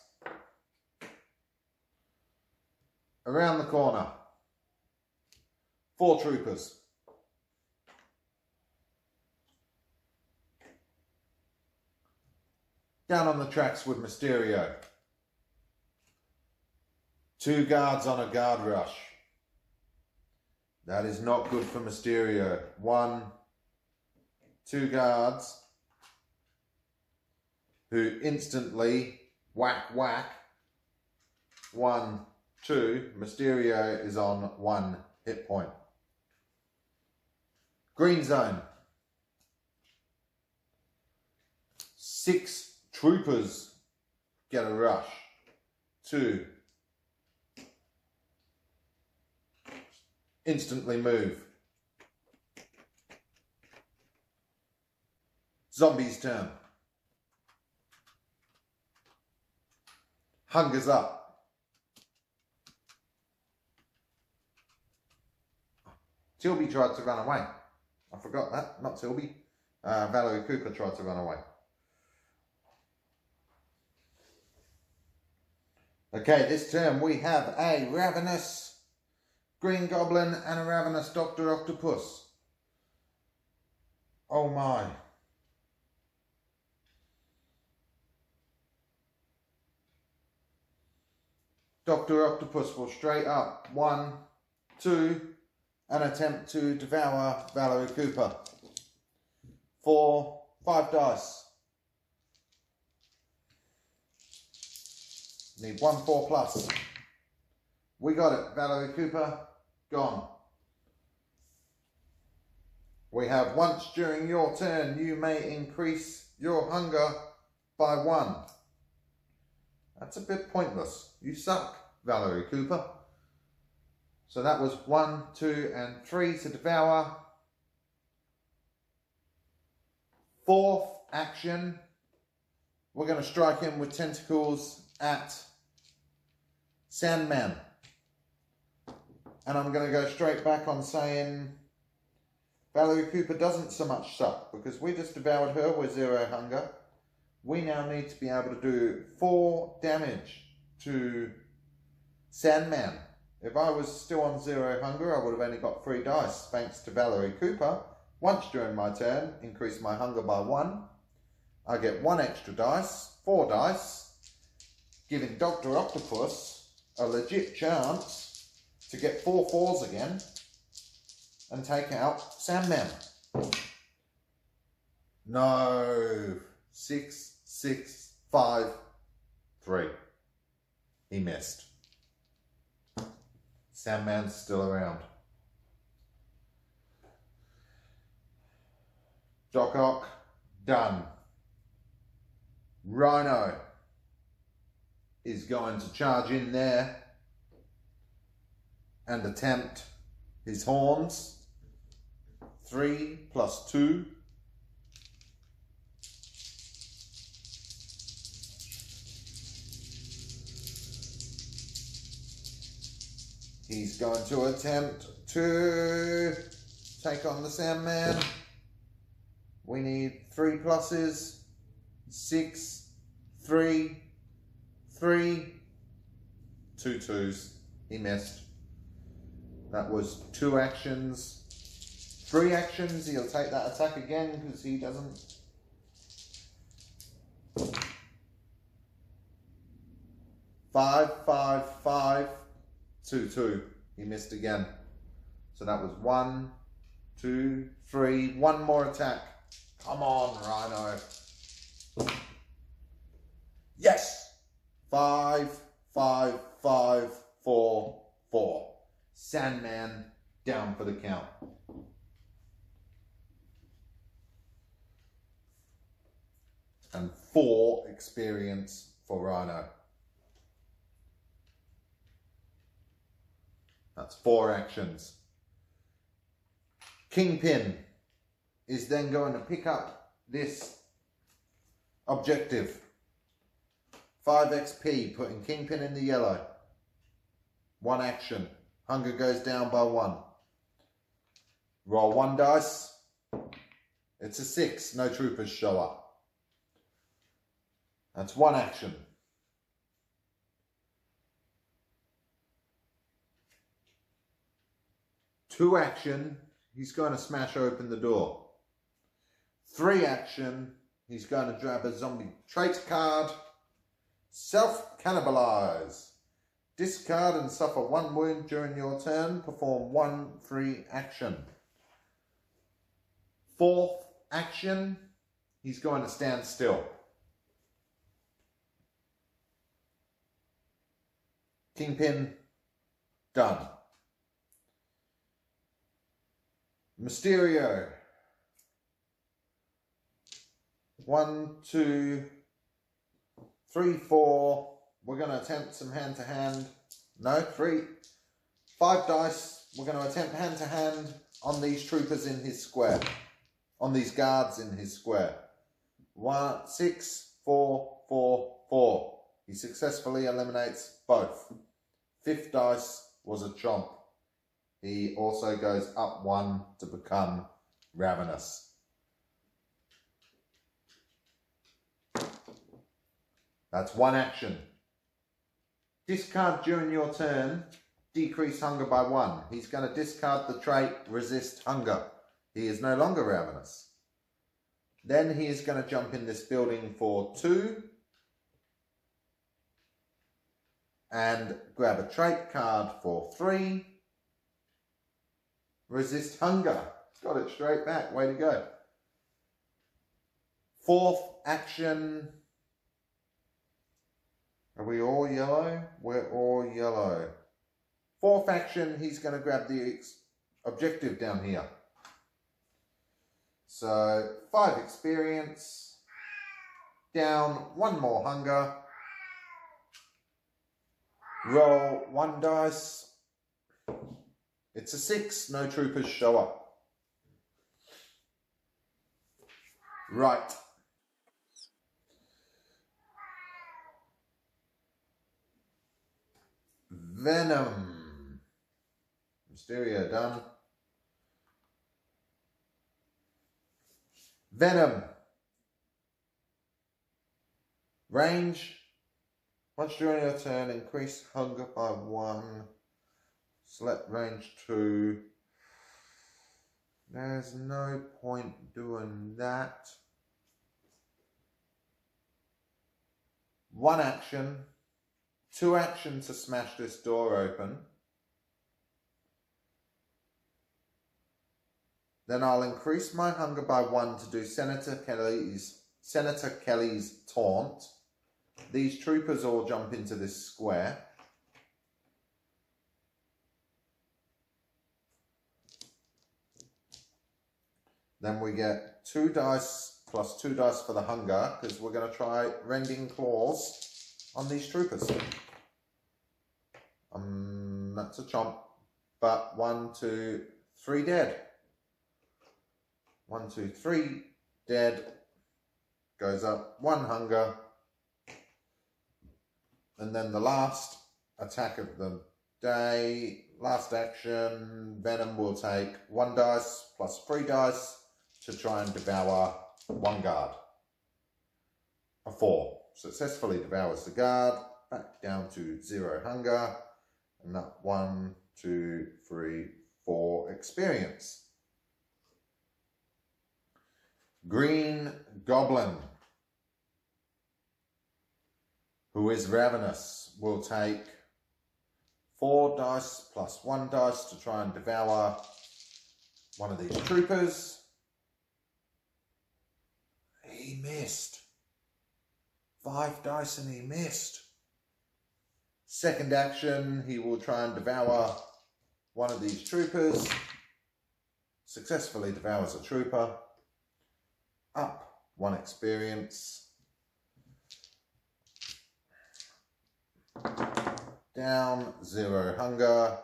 Around the corner. 4 troopers. Down on the tracks with Mysterio. 2 guards on a guard rush. That is not good for Mysterio. 1, 2 guards who instantly whack whack. 1, 2. Mysterio is on 1 hit point. Green zone. 6 troopers get a rush. 2. Instantly move. Zombie's turn. Hunger's up. Tilby tried to run away. I forgot that. Not Tilby. Valerie Cooper tried to run away. Okay, this turn we have a Ravenous Green Goblin and a Ravenous Dr. Octopus. Oh my. Dr. Octopus will straight up 1, 2, and attempt to devour Valerie Cooper. 4, 5 dice. Need 1 4 plus. We got it. Valerie Cooper, gone. We have once during your turn, you may increase your hunger by 1. That's a bit pointless. You suck, Valerie Cooper. So that was 1, 2, and 3 to devour. 4th action. We're going to strike him with tentacles at Sandman. And I'm going to go straight back on saying Valerie Cooper doesn't so much suck because we just devoured her with 0 hunger. We now need to be able to do 4 damage to Sandman. If I was still on 0 hunger, I would have only got 3 dice thanks to Valerie Cooper. Once during my turn, increase my hunger by 1. I get 1 extra dice, 4 dice, giving Dr. Octopus a legit chance to get 4 4s again and take out Sandman. No. 6, 6, 5, 3. He missed. Sandman's still around. Doc Ock, done. Rhino is going to charge in there and attempt his horns. 3 plus 2. He's going to attempt to take on the Sandman. We need 3 pluses. 6, 3, 3, 2 2s. He missed. That was 2 actions. 3 actions. He'll take that attack again because he doesn't. 5, 5, 5. 2, 2. He missed again. So that was 1, 2, 3. 1 more attack. Come on, Rhino. Yes! 5, 5, 5, 4, 4. Sandman down for the count. And 4 experience for Rhino. That's 4 actions. Kingpin is then going to pick up this objective. 5 XP, putting Kingpin in the yellow. 1 action. Hunger goes down by 1. Roll 1 dice. It's a 6. No troopers show up. That's 1 action. 2 action, he's going to smash open the door. 3 action, he's going to grab a zombie trait card. Self-cannibalize. Discard and suffer 1 wound during your turn. Perform 1 free action. 4th action, he's going to stand still. Kingpin, done. Mysterio. 1, 2, 3, 4. We're going to attempt some hand-to-hand. No, 3. 5 dice. We're going to attempt hand-to-hand on these troopers in his square. On these guards in his square. 1, 6, 4, 4, 4. He successfully eliminates both. 5th dice was a chomp. He also goes up 1 to become ravenous. That's 1 action. Discard during your turn, decrease hunger by 1. He's going to discard the trait resist hunger. He is no longer ravenous. Then he is going to jump in this building for 2 and grab a trait card for 3. Resist hunger. Got it straight back. Way to go. 4th action. Are we all yellow? We're all yellow. 4th action, he's going to grab the objective down here. So 5 experience. Down 1 more hunger. Roll 1 dice. It's a 6. No troopers show up. Right. Venom. Mysterio done. Venom. Range. Once during your turn, increase hunger by 1. Select range 2. There's no point doing that. 1 action. 2 action to smash this door open. Then I'll increase my hunger by 1 to do Senator Kelly's taunt. These troopers all jump into this square. Then we get 2 dice plus 2 dice for the hunger, because we're going to try rending claws on these troopers. That's a chomp. But 1, 2, 3 dead. 1, 2, 3 dead. Goes up 1 hunger. And then the last attack of the day, last action, Venom will take 1 dice plus 3 dice to try and devour 1 guard. A 4. Successfully devours the guard, back down to 0 hunger, and up 1, 2, 3, 4 experience. Green Goblin, who is ravenous, will take 4 dice plus 1 dice to try and devour one of these troopers. He missed. 5 dice and he missed. Second action, he will try and devour one of these troopers. Successfully devours a trooper. Up 1 experience. Down 0 hunger.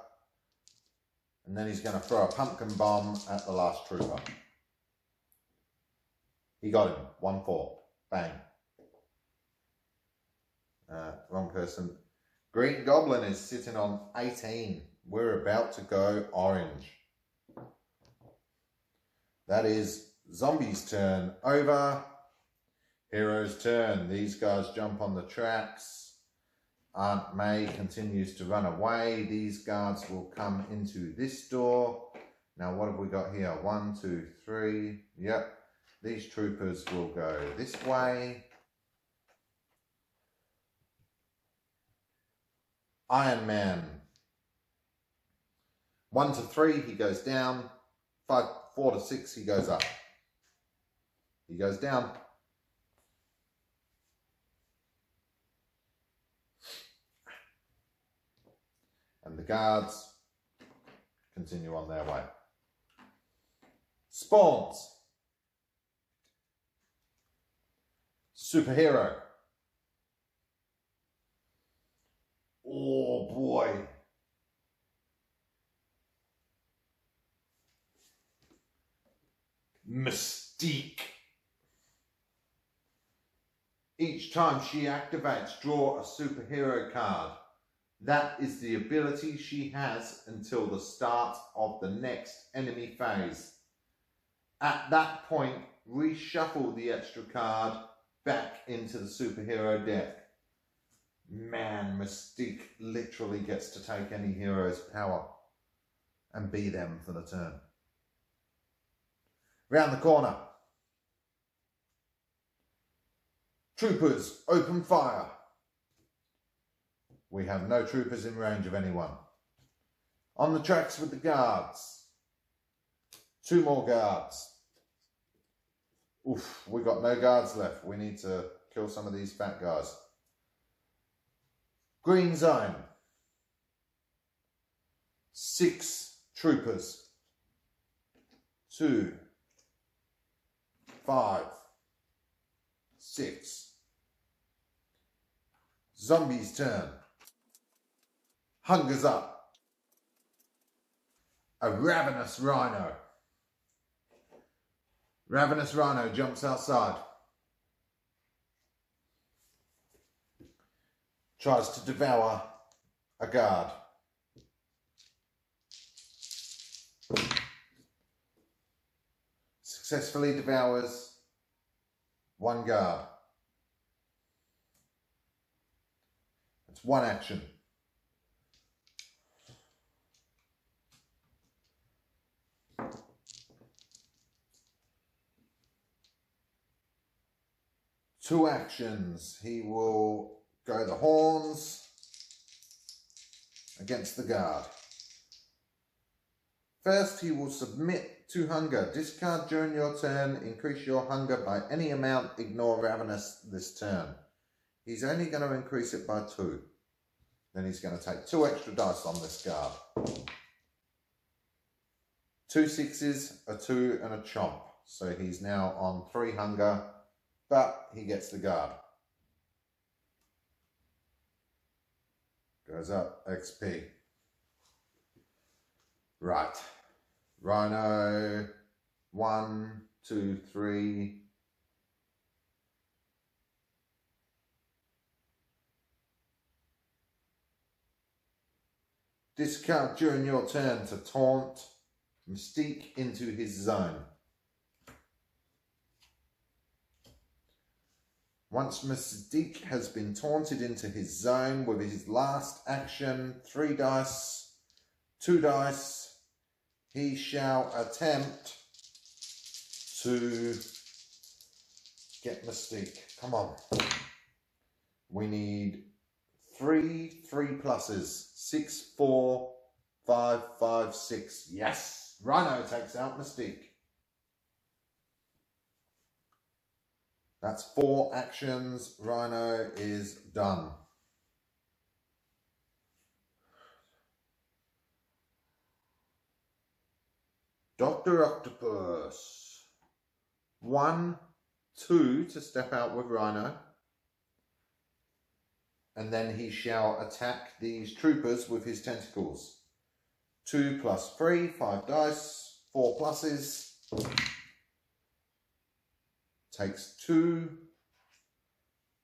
And then he's going to throw a pumpkin bomb at the last trooper. He got him. 1-4. Bang. Wrong person. Green Goblin is sitting on 18. We're about to go orange. That is Zombie's turn over. Hero's turn. These guys jump on the tracks. Aunt May continues to run away. These guards will come into this door. Now what have we got here? 1, 2, 3. Yep. These troopers will go this way. Iron Man. 1 to 3, he goes down. 4 to 6, he goes up. He goes down. And the guards continue on their way. Spawns. Superhero. Oh boy. Mystique. Each time she activates, draw a superhero card. That is the ability she has until the start of the next enemy phase. At that point, reshuffle the extra card back into the superhero deck. Man, Mystique literally gets to take any hero's power and be them for the turn. Round the corner. Troopers, open fire. We have no troopers in range of anyone. On the tracks with the guards. 2 more guards. Oof, we got no guards left. We need to kill some of these fat guys. Green zone. 6 troopers. 2, 5, 6. Zombies turn. Hunger's up. A ravenous rhino. Ravenous rhino jumps outside. Tries to devour a guard. Successfully devours 1 guard. That's 1 action. Two actions. He will go the horns against the guard. First, he will submit to hunger. Discard during your turn. Increase your hunger by any amount. Ignore ravenous this turn. He's only going to increase it by 2. Then he's going to take 2 extra dice on this guard. 2 6s, a 2 and a chomp. So he's now on 3 hunger, but he gets the guard. Goes up XP. Right. Rhino. 1, 2, 3. Discard during your turn to taunt Mystique into his zone. Once Mystique has been taunted into his zone with his last action, 3 dice, 2 dice, he shall attempt to get Mystique. Come on. We need 3 pluses. 6, 4, 5, 5, 6. Yes! Rhino takes out Mystique. That's 4 actions. Rhino is done. Dr. Octopus. 1, 2 to step out with Rhino. And then he shall attack these troopers with his tentacles. 2 plus 3, 5 dice, 4 pluses. Takes 2.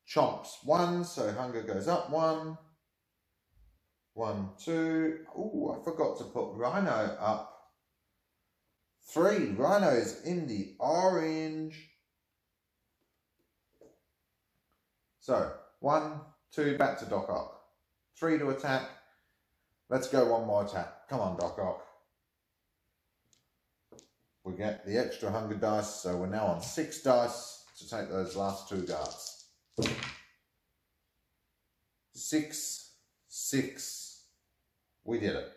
Chomps 1, so hunger goes up 1. 1, 2. Oh, I forgot to put Rhino up. 3. Rhino's in the orange. So, 1, 2, back to Doc Ock. 3 to attack. Let's go 1 more attack. Come on, Doc Ock. We get the extra hunger dice, so we're now on 6 dice to take those last 2 guards. 6, 6. We did it.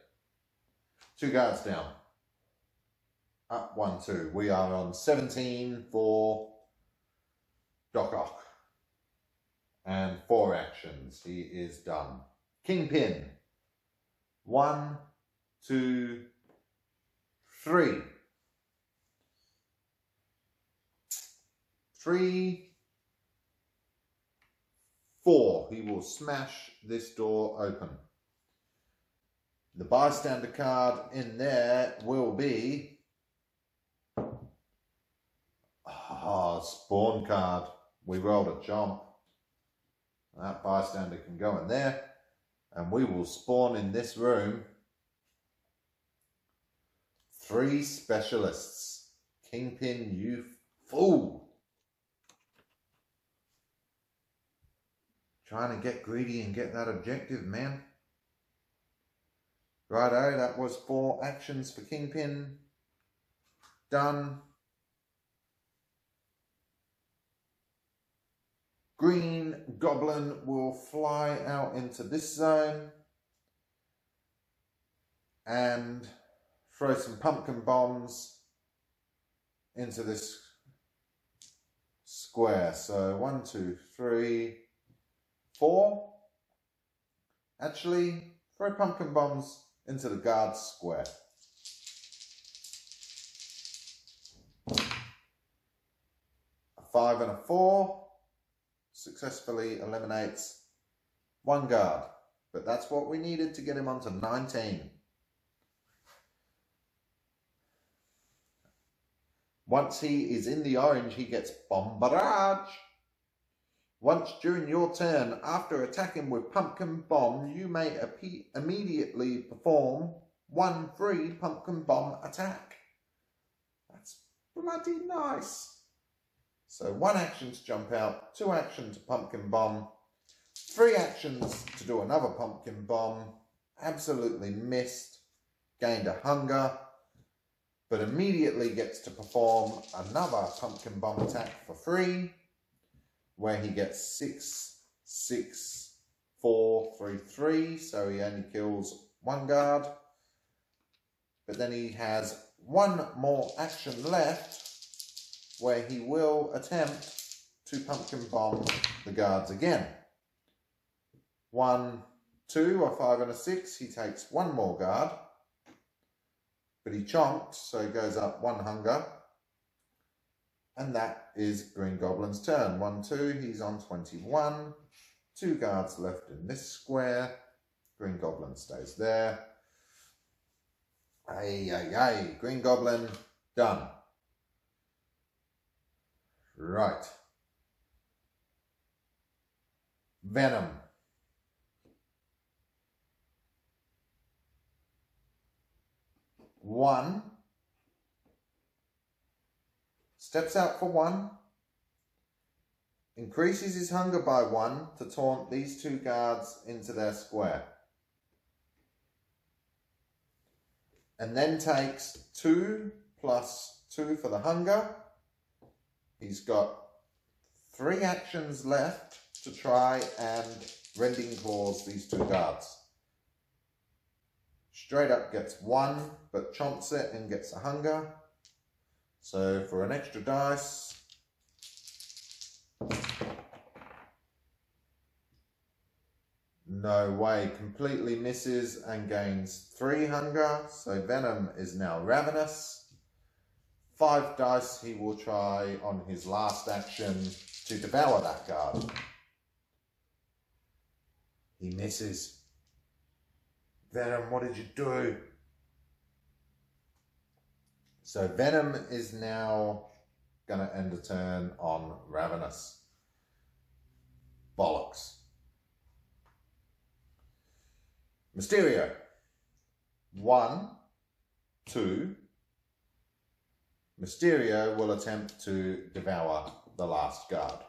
2 guards down. Up 1, 2. We are on 17 for Doc Ock. And 4 actions. He is done. Kingpin. 1, 2, 3. 3, 4. He will smash this door open. The bystander card in there will be spawn card. We rolled a jump. That bystander can go in there, and we will spawn in this room 3 specialists. Kingpin, you fool! Trying to get greedy and get that objective, man. Righto, that was 4 actions for Kingpin. Done. Green Goblin will fly out into this zone and throw some pumpkin bombs into this square. So 1, 2, 3, 4. Actually, throw pumpkin bombs into the guard square. A 5 and a 4 successfully eliminates 1 guard, but that's what we needed to get him onto 19. Once he is in the orange, he gets Bomb Barrage. Once during your turn, after attacking with Pumpkin Bomb, you may immediately perform 1 free Pumpkin Bomb attack. That's bloody nice. So 1 action to jump out, 2 actions to Pumpkin Bomb, 3 actions to do another Pumpkin Bomb. Absolutely missed. Gained a hunger, but immediately gets to perform another Pumpkin Bomb attack for free, where he gets 6, 6, 4, 3, 3, so he only kills 1 guard. But then he has 1 more action left, where he will attempt to Pumpkin Bomb the guards again. 1, 2, a 5 and a 6, he takes 1 more guard, but he chomped, so he goes up 1 hunger. And that is Green Goblin's turn. 1, 2, he's on 21. 2 guards left in this square. Green Goblin stays there. Ay. Green Goblin, done. Right. Venom. One. Steps out for 1, increases his hunger by 1 to taunt these 2 guards into their square. And then takes 2 plus 2 for the hunger. He's got 3 actions left to try and Rending Claws these 2 guards. Straight up gets 1, but chomps it and gets a hunger. So for an extra dice, no way, completely misses and gains 3 hunger. So Venom is now ravenous. 5 dice he will try on his last action to devour that guard. He misses. Venom, what did you do? So Venom is now going to end a turn on Ravenous. Bollocks. Mysterio. 1, 2. Mysterio will attempt to devour the last guard.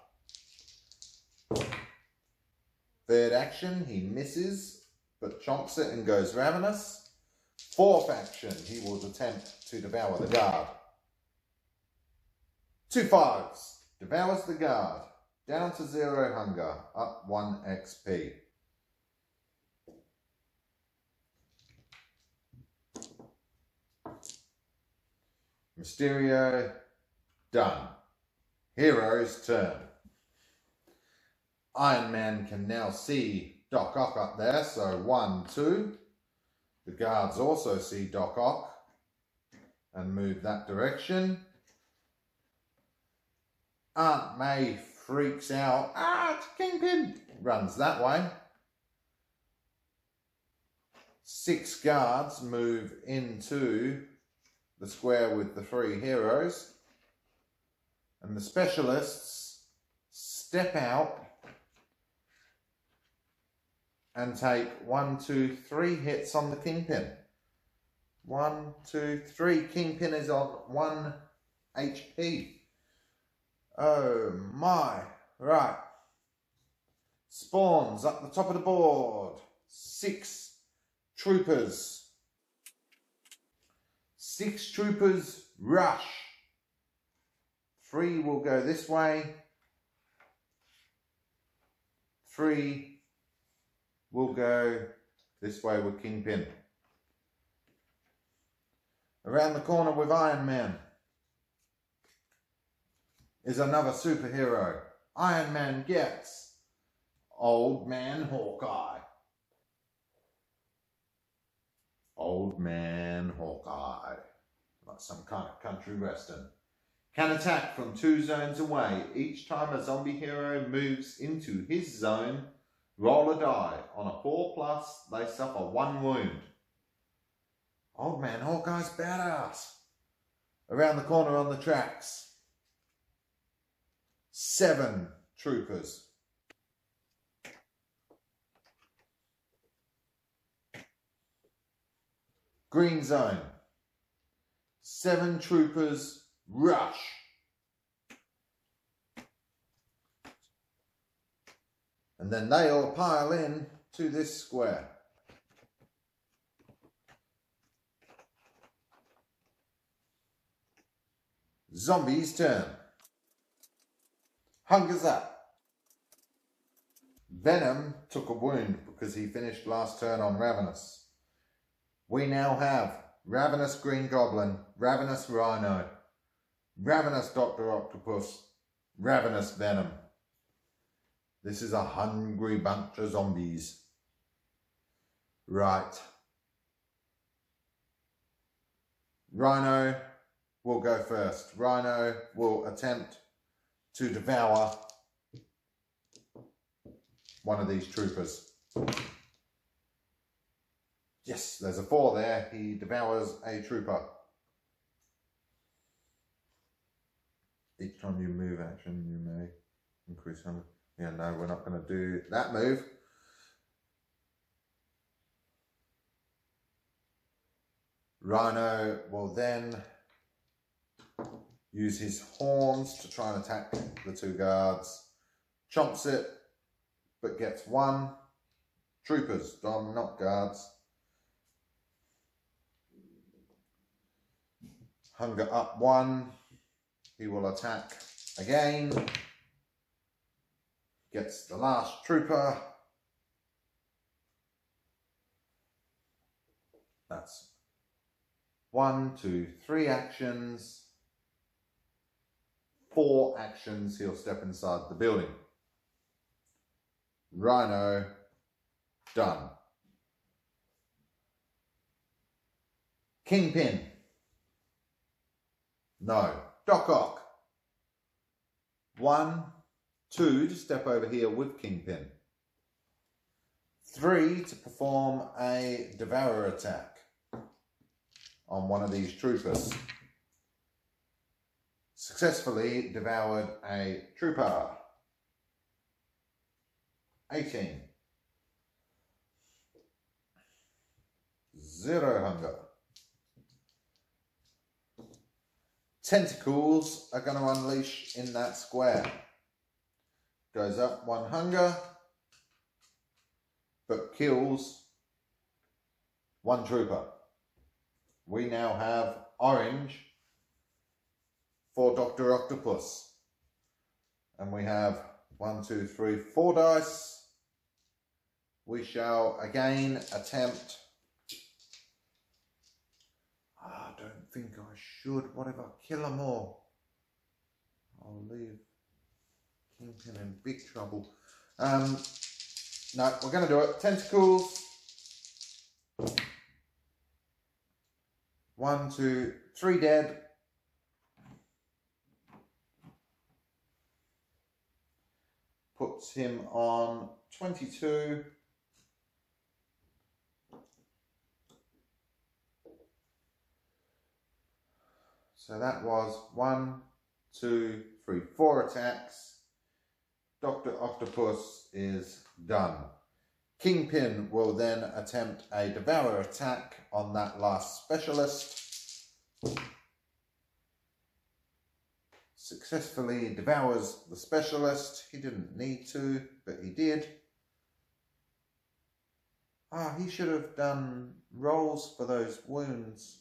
3rd action, he misses, but chomps it and goes Ravenous. 4th action, he will attempt to devour the guard. 2 5s, devours the guard. Down to 0 hunger, up 1 XP. Mysterio, done. Hero's turn. Iron Man can now see Doc Ock up there, so 1, 2. The guards also see Doc Ock and move that direction. Aunt May freaks out. Ah, it's Kingpin! Runs that way. 6 guards move into the square with the 3 heroes. And the specialists step out and take 1, 2, 3 hits on the Kingpin. 1, 2, 3. Kingpin is on 1 HP. Oh my. Right. Spawns up the top of the board. 6 troopers. 6 troopers rush. 3 will go this way. 3 will go this way with Kingpin. Around the corner with Iron Man is another superhero. Iron Man gets Old Man Hawkeye. Old Man Hawkeye. Like some kind of country western. Can attack from 2 zones away. Each time a zombie hero moves into his zone, roll a die. On a 4+, they suffer 1 wound. Old Man Hawkeye's badass. Around the corner on the tracks. 7 troopers. Green zone. 7 troopers rush. And then they all pile in to this square. Zombie's turn. Hunger's up. Venom took a wound because he finished last turn on Ravenous. We now have Ravenous Green Goblin, Ravenous Rhino, Ravenous Dr. Octopus, Ravenous Venom. This is a hungry bunch of zombies. Right. Rhino will go first. Rhino will attempt to devour one of these troopers. Yes, there's a 4 there. He devours a trooper. Each time you move action, you may increase hunger. Yeah, no, we're not going to do that move. Rhino will then use his horns to try and attack the 2 guards. Chomps it, but gets 1. Troopers, Dom, not guards. Hunger up 1. He will attack again. Gets the last trooper. That's 1, 2, 3 actions. 4 actions, he'll step inside the building. Rhino, done. Kingpin. No. Doc Ock. 1, 2 to step over here with Kingpin. 3 to perform a Devourer attack on one of these troopers. Successfully devoured a trooper. 18. 0 hunger. Tentacles are going to unleash in that square. Goes up 1 hunger, but kills 1 trooper. We now have orange for Dr. Octopus. And we have 1, 2, 3, 4 dice. We shall again attempt. I don't think I should. What if I kill them all? I'll leave Kingpin in big trouble. No, we're going to do it. Tentacles. 1, 2, 3 dead. Puts him on 22. So that was 1, 2, 3, 4 attacks. Dr. Octopus is done. Kingpin will then attempt a devour attack on that last specialist. Successfully devours the specialist. He didn't need to, but he did. He should have done rolls for those wounds.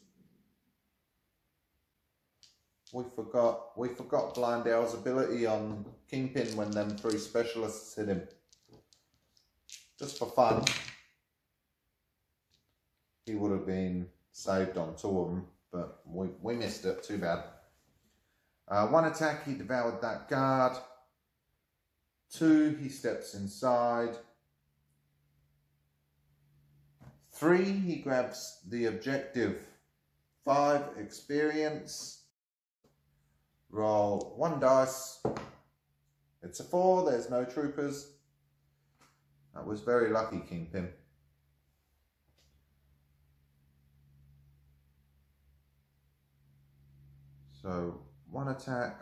We forgot Blindale's ability on Kingpin when them 3 specialists hit him. Just for fun. He would have been saved on 2 of them, but we missed it. Too bad. 1 attack, he devoured that guard. 2, he steps inside. 3, he grabs the objective. 5, experience. Roll 1 dice. It's a 4, there's no troopers. That was very lucky, Kingpin. So 1 attack,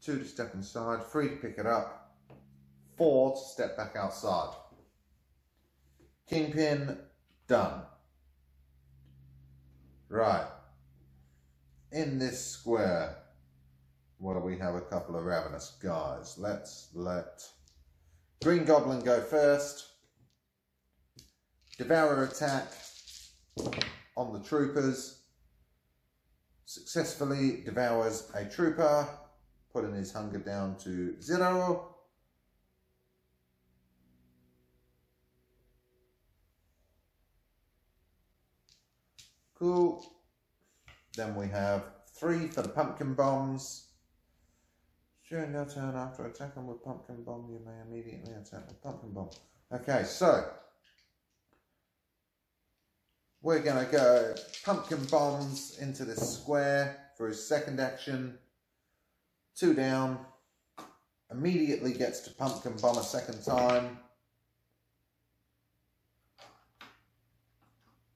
2 to step inside, 3 to pick it up, 4 to step back outside. Kingpin done. Right. In this square, well, we have a couple of ravenous guys. Let's let Green Goblin go first. Devourer attack on the troopers. Successfully devours a trooper, putting his hunger down to 0. Cool. Then we have 3 for the pumpkin bombs. During your turn, after attacking with pumpkin bomb, you may immediately attack with pumpkin bomb. Okay, so we're going to go pumpkin bombs into this square for his second action. 2 down. Immediately gets to pumpkin bomb a second time.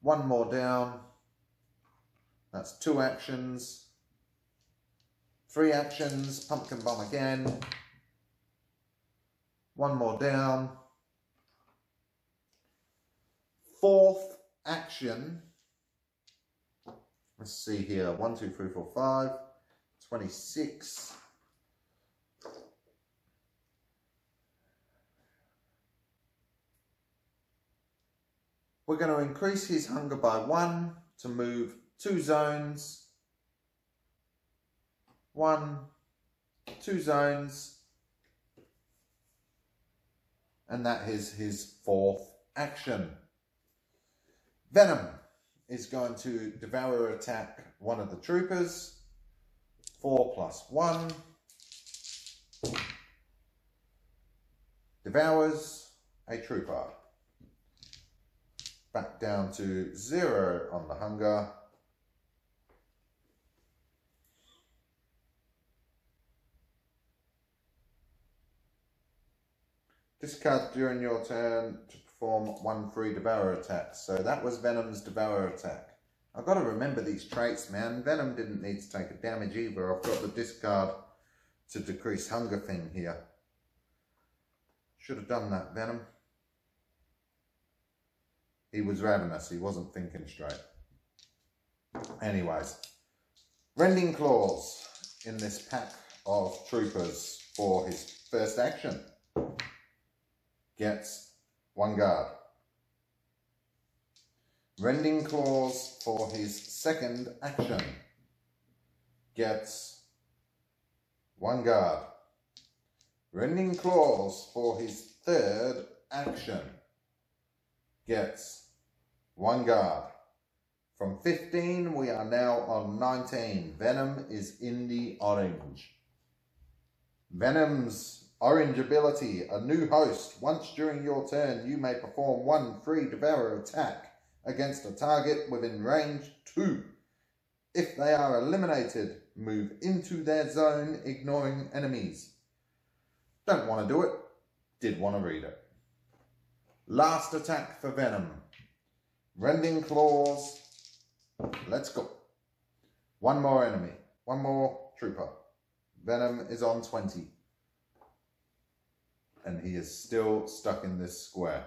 1 more down. That's 2 actions. 3 actions, pumpkin bomb again. 1 more down. 4th action. Let's see here. 1, 2, 3, 4, 5. 26. We're going to increase his hunger by 1 to move 2 zones. 1, 2 zones, and that is his 4th action. Venom is going to devour attack one of the troopers. 4 plus 1. Devours a trooper. Back down to 0 on the hunger. Discard during your turn to perform 1 free Devourer attack. So that was Venom's Devourer attack. I've got to remember these traits, man. Venom didn't need to take a damage either. I've got the discard to decrease hunger thing here. Should have done that, Venom. He was ravenous. He wasn't thinking straight. Anyways. Rending Claws in this pack of troopers for his first action. Gets 1 guard. Rending Claws for his second action. Gets 1 guard. Rending Claws for his third action. Gets 1 guard. From 15, we are now on 19. Venom is in the orange. Venom's orange ability, a new host. Once during your turn, you may perform 1 free Devourer attack against a target within range 2. If they are eliminated, move into their zone, ignoring enemies. Don't want to do it. Did want to read it. Last attack for Venom. Rending Claws. Let's go. 1 more enemy. 1 more trooper. Venom is on 20. And he is still stuck in this square.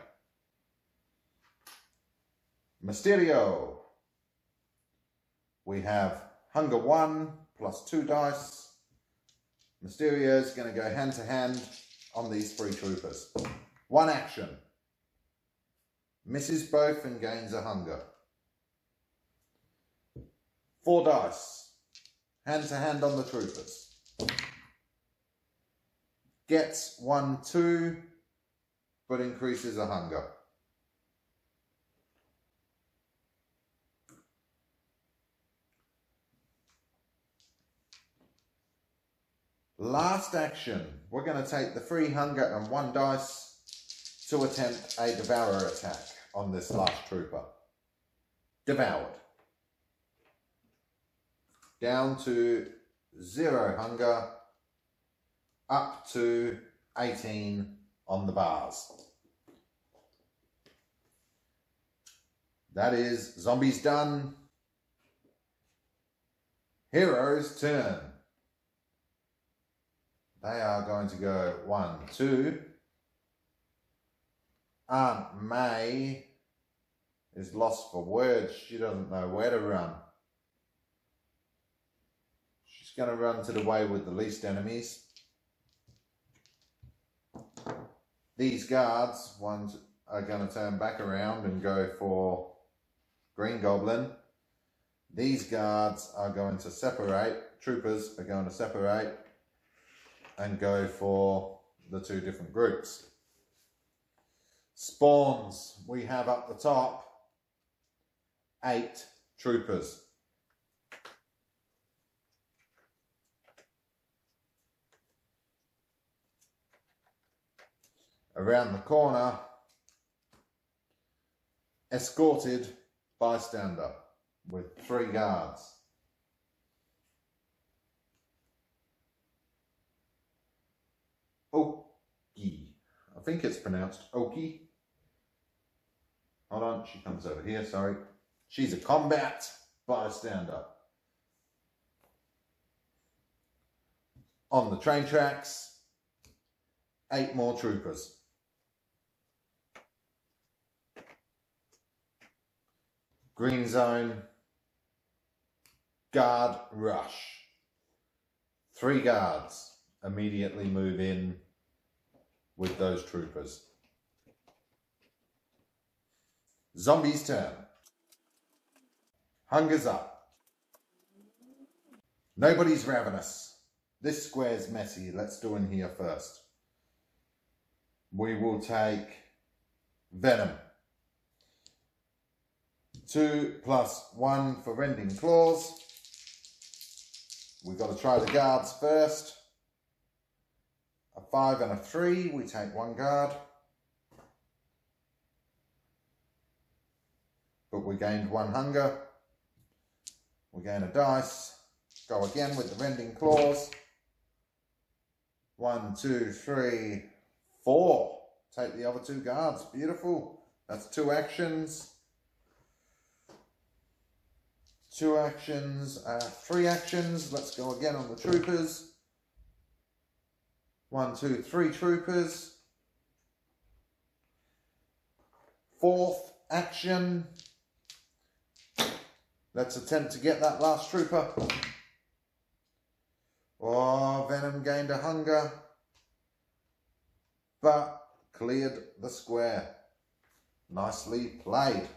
Mysterio. We have Hunger 1 plus 2 dice. Mysterio is going to go hand to hand on these 3 troopers. 1 action. Misses both and gains a hunger. 4 dice. Hand to hand on the troopers. Gets 1, 2, but increases a hunger. Last action, we're going to take the 3 hunger and 1 dice to attempt a devourer attack on this last trooper. Devoured. Down to 0 hunger, up to 18 on the bars. That is zombies done. Heroes turn. They are going to go 1, 2. Aunt May is lost for words. She doesn't know where to run. She's going to run to the way with the least enemies. These guards, ones are going to turn back around and go for Green Goblin. These guards are going to separate. Troopers are going to separate and go for the 2 different groups. Spawns, we have up the top 8 troopers. Around the corner, escorted bystander with 3 guards. Oki. I think it's pronounced Oki. Hold on, she comes over here, sorry. She's a combat bystander. On the train tracks, 8 more troopers. Green zone, guard rush. 3 guards immediately move in with those troopers. Zombies turn. Hunger's up. Nobody's ravenous. This square's messy. Let's do in here first. We will take Venom. 2 plus 1 for Rending Claws. We've got to try the guards first. A 5 and a 3, we take 1 guard. But we gained 1 hunger. We gain a dice. Go again with the Rending Claws. 1, 2, 3, 4. Take the other 2 guards. Beautiful. That's 2 actions. 2 actions, 3 actions. Let's go again on the troopers. 1, 2, 3 troopers. 4th action. Let's attempt to get that last trooper. Oh, Venom gained a hunger, but cleared the square. Nicely played.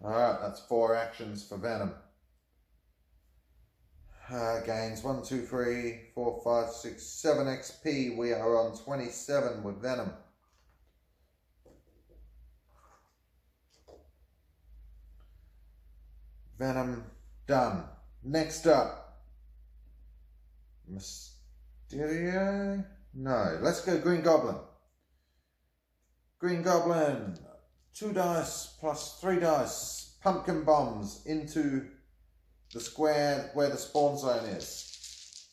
Alright, that's 4 actions for Venom. Gains 1, 2, 3, 4, 5, 6, 7 XP. We are on 27 with Venom. Venom done. Next up, Mysterio? No, let's go Green Goblin. Green Goblin, 2 dice plus 3 dice. Pumpkin bombs into the square where the spawn zone is.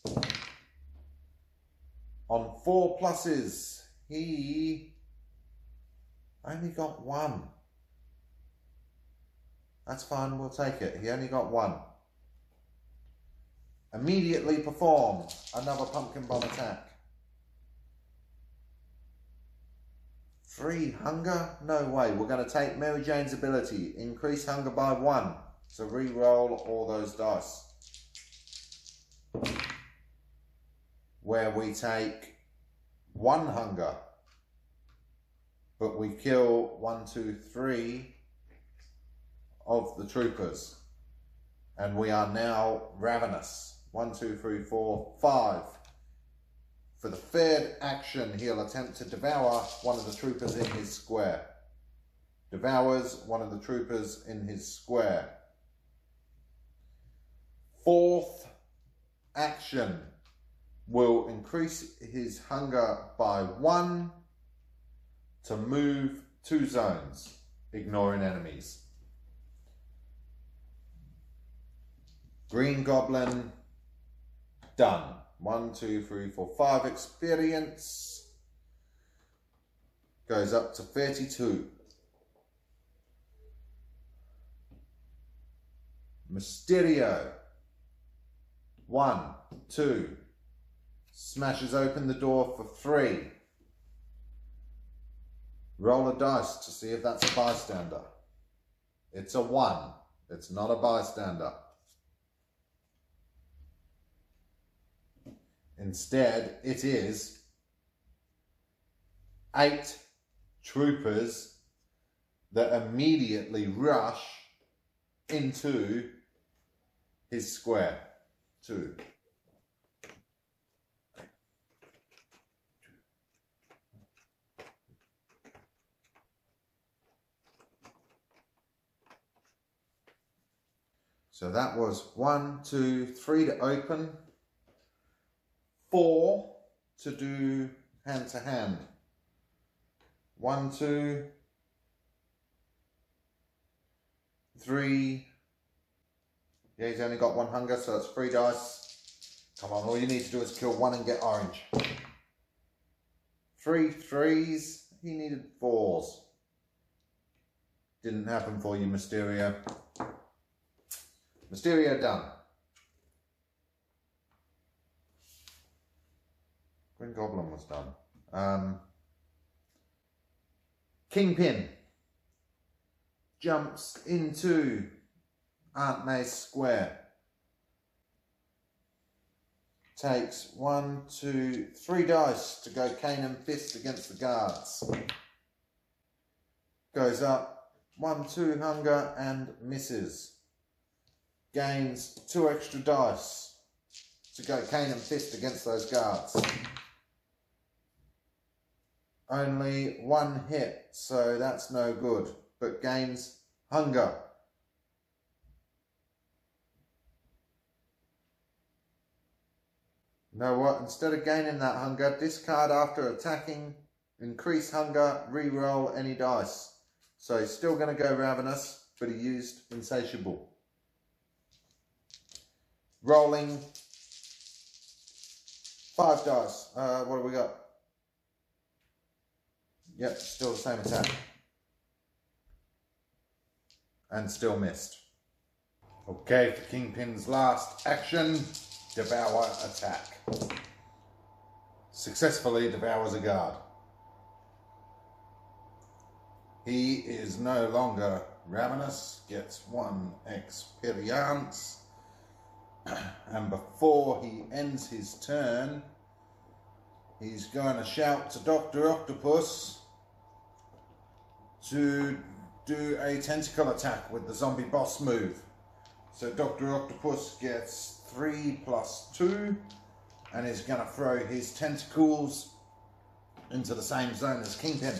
On 4 pluses, he only got 1. That's fine, we'll take it. He only got 1. Immediately perform another pumpkin bomb attack. 3 hunger? No way. We're going to take Mary Jane's ability. Increase hunger by 1. So re-roll all those dice. Where we take 1 hunger. But we kill 1, 2, 3 of the troopers. And we are now ravenous. 1, 2, 3, 4, 5. For the third action, he'll attempt to devour one of the troopers in his square. Devours one of the troopers in his square. Fourth action will increase his hunger by 1 to move 2 zones, ignoring enemies. Green Goblin, done. 1, 2, 3, 4, 5 experience. Goes up to 32. Mysterio. 1, 2. Smashes open the door for 3. Roll a dice to see if that's a bystander. It's a 1. It's not a bystander. Instead, it is 8 troopers that immediately rush into his square. 2. So that was 1, 2, 3 to open. 4 to do hand to hand. 1, 2, 3. Yeah, he's only got 1 hunger, so it's 3 dice. Come on, all you need to do is kill 1 and get orange. 3 3s. He needed 4s. Didn't happen for you, Mysterio. Mysterio done. Green Goblin was done. Kingpin jumps into Aunt May's square. Takes 1, 2, 3 dice to go cane and fist against the guards. Goes up 1, 2 hunger and misses. Gains 2 extra dice to go cane and fist against those guards. Only 1 hit, so that's no good, but gains hunger. You know what? Instead of gaining that hunger, discard after attacking, increase hunger, re-roll any dice. So he's still going to go ravenous, but he used insatiable. Rolling 5 dice. What have we got? Yep, still the same attack. And still missed. Okay, for Kingpin's last action, devour attack. Successfully devours a guard. He is no longer ravenous, gets 1 experience. And before he ends his turn, he's going to shout to Dr. Octopus to do a tentacle attack with the zombie boss move. So Dr. Octopus gets 3 plus 2 and is going to throw his tentacles into the same zone as Kingpin.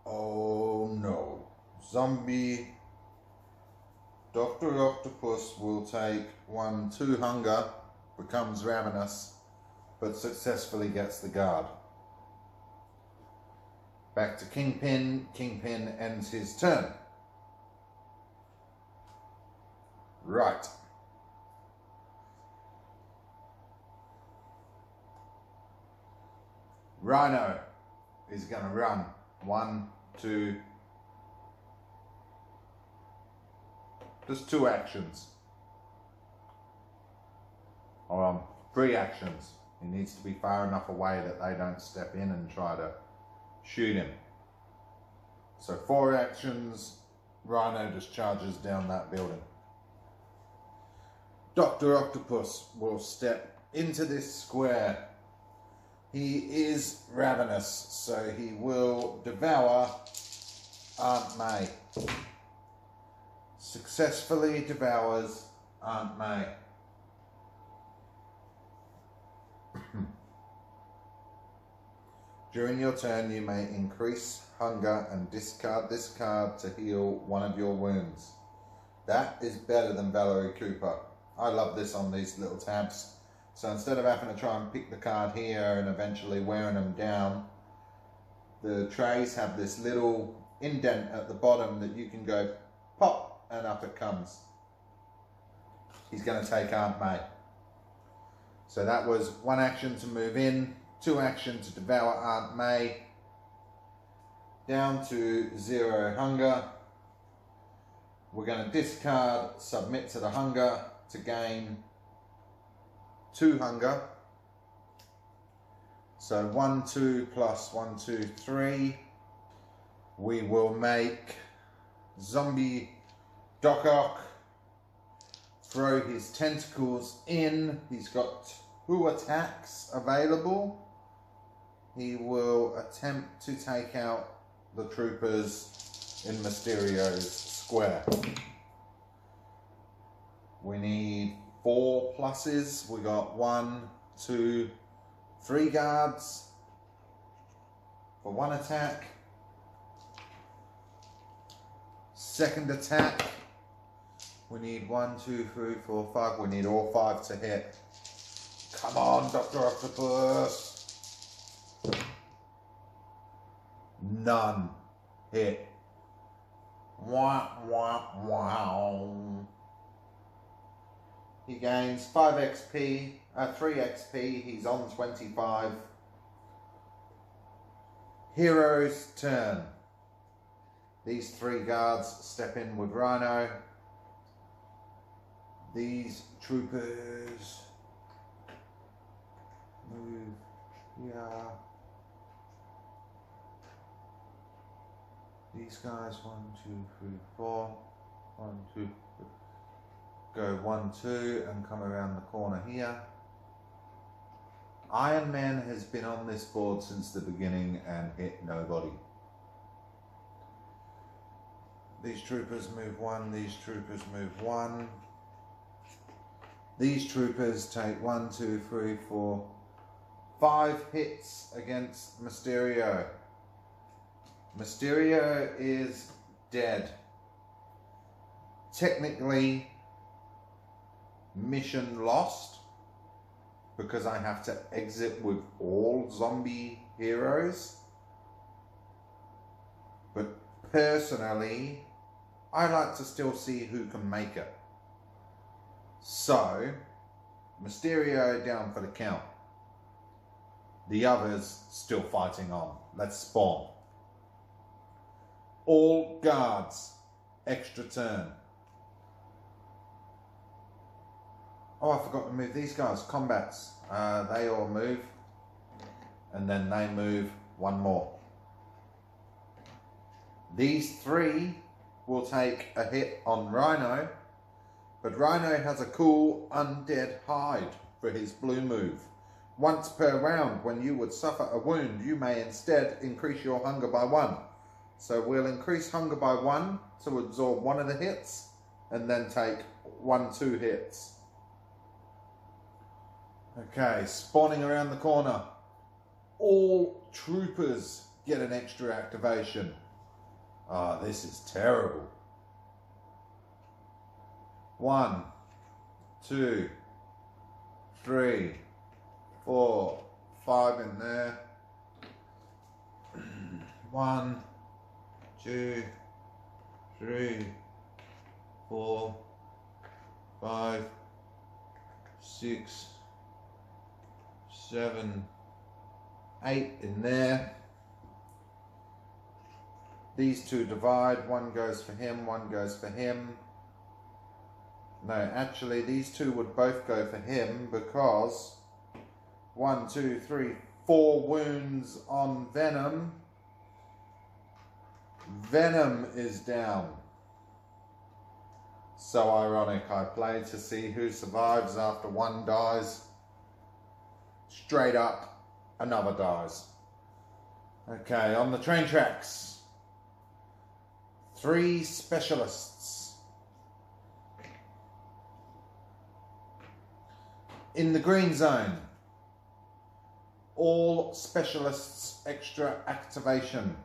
Oh no. Zombie Dr. Octopus will take 1, 2 hunger, becomes ravenous, but successfully gets the guard. Back to Kingpin. Kingpin ends his turn. Right. Rhino is going to run. 1, 2. Just 2 actions. Hold on. 3 actions. He needs to be far enough away that they don't step in and try to shoot him. So 4 actions, Rhino just charges down that building. Dr. Octopus will step into this square. He is ravenous, so he will devour Aunt May. Successfully devours Aunt May. During your turn, you may increase hunger and discard this card to heal one of your wounds. That is better than Valerie Cooper. I love this on these little tabs. So instead of having to try and pick the card here and eventually wearing them down, the trays have this little indent at the bottom that you can go pop and up it comes. He's going to take Aunt May. So that was 1 action to move in, 2 action to devour Aunt May. Down to 0 hunger. We're going to discard, submit to the hunger to gain 2 hunger. So 1, 2 plus 1, 2, 3. We will make Zombie Doc Ock throw his tentacles in. He's got 2 attacks available. He will attempt to take out the troopers in Mysterio's square. We need 4 pluses. We got 1, 2, 3 guards for 1 attack. Second attack. We need 1, 2, 3, 4, 5. We need all 5 to hit. Come on, Dr. Octopus. None hit. Wah, wah, wow. He gains 5 XP, 3 XP. He's on 25. Hero's turn. These 3 guards step in with Rhino. These troopers move here. These guys, 1, 2, 3, 4. 1, 2, 3. Go 1, 2 and come around the corner here. Iron Man has been on this board since the beginning and hit nobody. These troopers move 1, these troopers move 1. These troopers take 1, 2, 3, 4, 5 hits against Mysterio. Mysterio is dead. Technically, mission lost because I have to exit with all zombie heroes. But personally, I like to still see who can make it. So, Mysterio down for the count. The others still fighting on. Let's spawn. All guards, extra turn. Oh, I forgot to move these guys. Combats. They all move. And then they move 1 more. These 3 will take a hit on Rhino. But Rhino has a cool undead hide for his blue move. Once per round, when you would suffer a wound, you may instead increase your hunger by 1. So we'll increase hunger by 1 to absorb 1 of the hits and then take 1, 2 hits. Okay, spawning around the corner. All troopers get an extra activation. Ah, this is terrible. 1, 2, 3, 4, 5 in there. 1, 2, 3, 4, 5, 6, 7, 8 in there. These 2 divide. 1 goes for him, 1 goes for him. No, actually these 2 would both go for him because 1, 2, 3, 4 wounds on Venom. Venom is down. So ironic. I play to see who survives after one dies. Straight up, another dies. Okay, on the train tracks. 3 specialists. In the green zone, all specialists extra activation.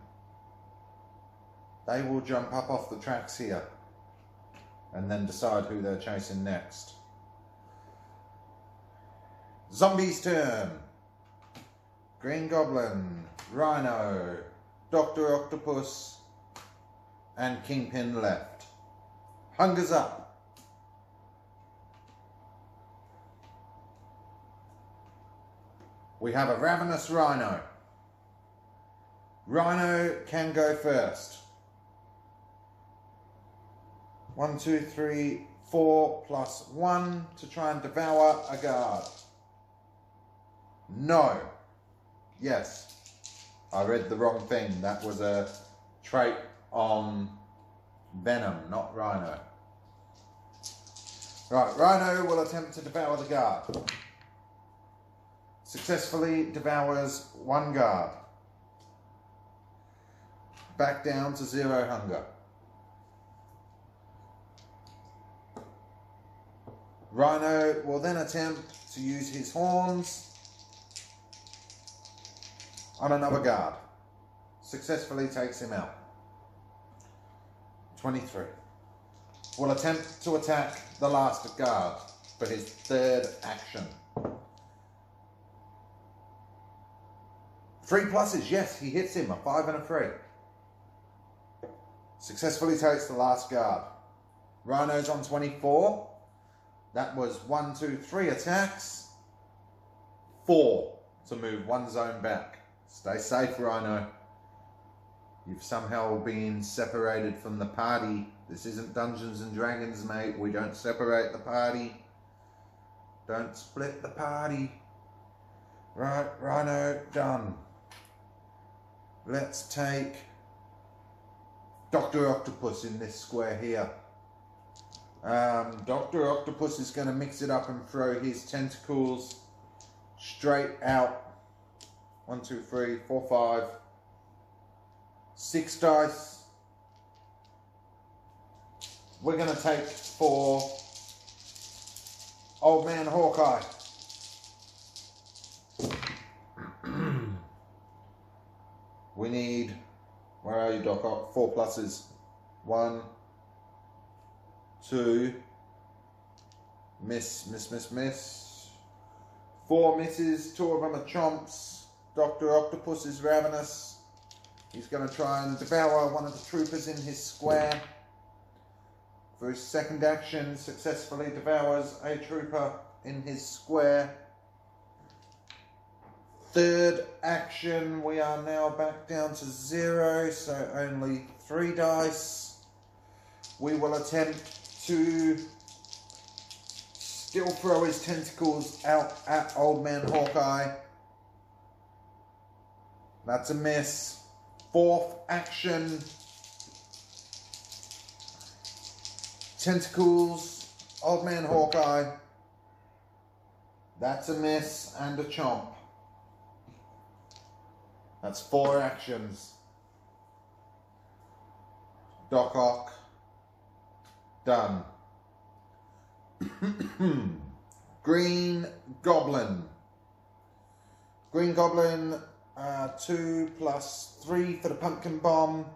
They will jump up off the tracks here and then decide who they're chasing next. Zombies turn. Green Goblin, Rhino, Dr. Octopus, and Kingpin left. Hunger's up. We have a ravenous Rhino. Rhino can go first. 1, 2, 3, 4 plus 1 to try and devour a guard. No. Yes. I read the wrong thing. That was a trait on Venom, not Rhino. Right, Rhino will attempt to devour the guard. Successfully devours 1 guard. Back down to 0 hunger. Rhino will then attempt to use his horns on another guard. Successfully takes him out. 23. Will attempt to attack the last guard for his 3rd action. 3 pluses, yes, he hits him, a 5 and a 3. Successfully takes the last guard. Rhino's on 24. That was 1, 2, 3 attacks. 4 to move 1 zone back. Stay safe, Rhino. You've somehow been separated from the party. This isn't Dungeons and Dragons, mate. We don't separate the party. Don't split the party. Right, Rhino, done. Let's take Dr. Octopus in this square here. Dr. Octopus is going to mix it up and throw his tentacles straight out. 1, 2, 3, 4, 5, 6 dice. We're going to take for Old Man Hawkeye. We need, where are you, Doc Ock? 4 pluses. 1, 2, miss. 4 misses, 2 of them are chomps. Dr. Octopus is ravenous. He's going to try and devour one of the troopers in his square. For his 2nd action, successfully devours a trooper in his square. 3rd action, we are now back down to 0, so only 3 dice. We will attempt to still throw his tentacles out at Old Man Hawkeye. That's a miss. 4th action. Tentacles, Old Man Hawkeye. That's a miss and a chomp. That's 4 actions. Doc Ock. Done. Green Goblin. Green Goblin, 2 plus 3 for the pumpkin bomb.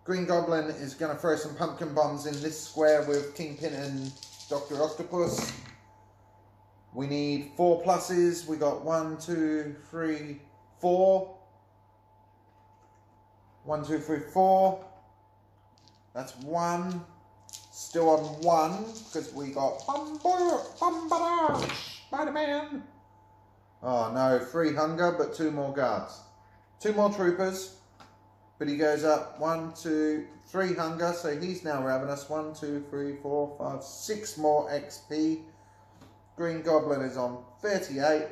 Green Goblin is going to throw some pumpkin bombs in this square with Kingpin and Dr. Octopus. We need 4 pluses. We got 1, 2, 3, 4. 1, 2, 3, 4. That's 1. Still on 1 because we got Spider-Man. Oh no, 3 hunger, but 2 more guards. 2 more troopers. But he goes up 1, 2, 3 hunger, so he's now ravenous. 1, 2, 3, 4, 5, 6 more XP. Green Goblin is on 38.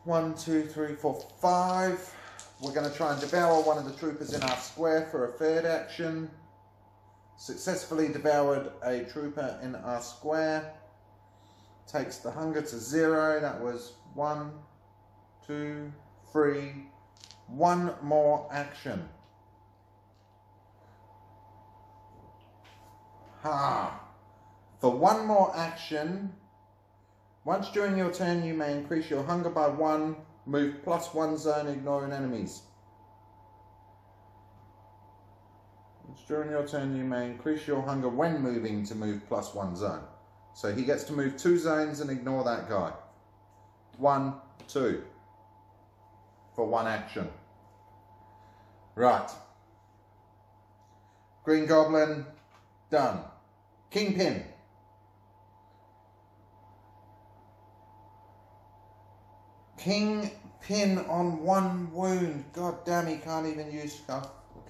1, 2, 3, 4, 5. We're going to try and devour one of the troopers in our square for a third action. Successfully devoured a trooper in our square. Takes the hunger to 0. That was 1, 2, 3. One more action. For one more action, once during your turn you may increase your hunger by 1, move +1 zone, ignoring enemies. Once during your turn you may increase your hunger when moving to move +1 zone. So he gets to move 2 zones and ignore that guy. 1, 2. For one action. Right. Green Goblin, done. Kingpin. Kingpin on 1 wound. God damn, he can't even use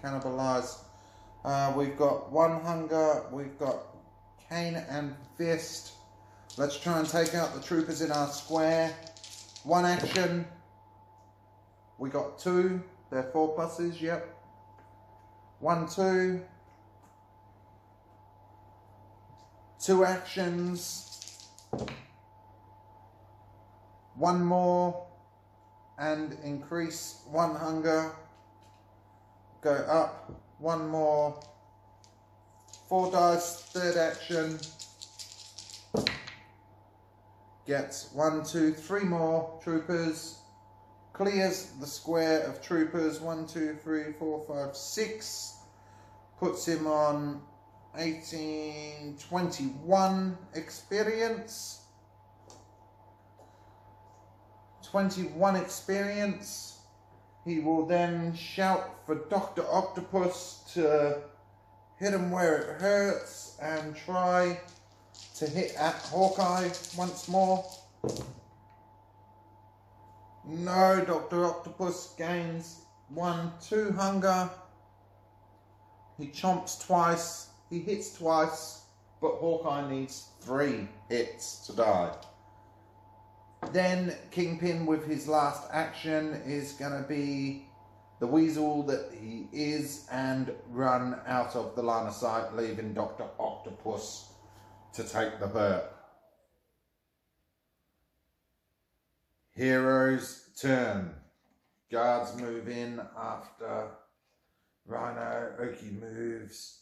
cannibalize. We've got 1 hunger. We've got cane and fist. Let's try and take out the troopers in our square. 1 action. We got 2. They're 4 pluses, yep. 1, 2. 2 actions. 1 more. And increase 1 hunger. Go up. 1 more. 4 dice. Third action. Gets 1, 2, 3 more troopers. Clears the square of troopers. 1, 2, 3, 4, 5, 6. Puts him on 18, 21 experience. 21 experience. He will then shout for Dr. Octopus to hit him where it hurts and try to hit at Hawkeye once more. No, Dr. Octopus gains 1, 2 hunger. He chomps twice. He hits twice, but Hawkeye needs 3 hits to die. Then Kingpin, with his last action, is going to be the weasel that he is and run out of the line of sight, leaving Dr. Octopus to take the hurt. Hero's turn. Guards move in after Rhino. Oki moves.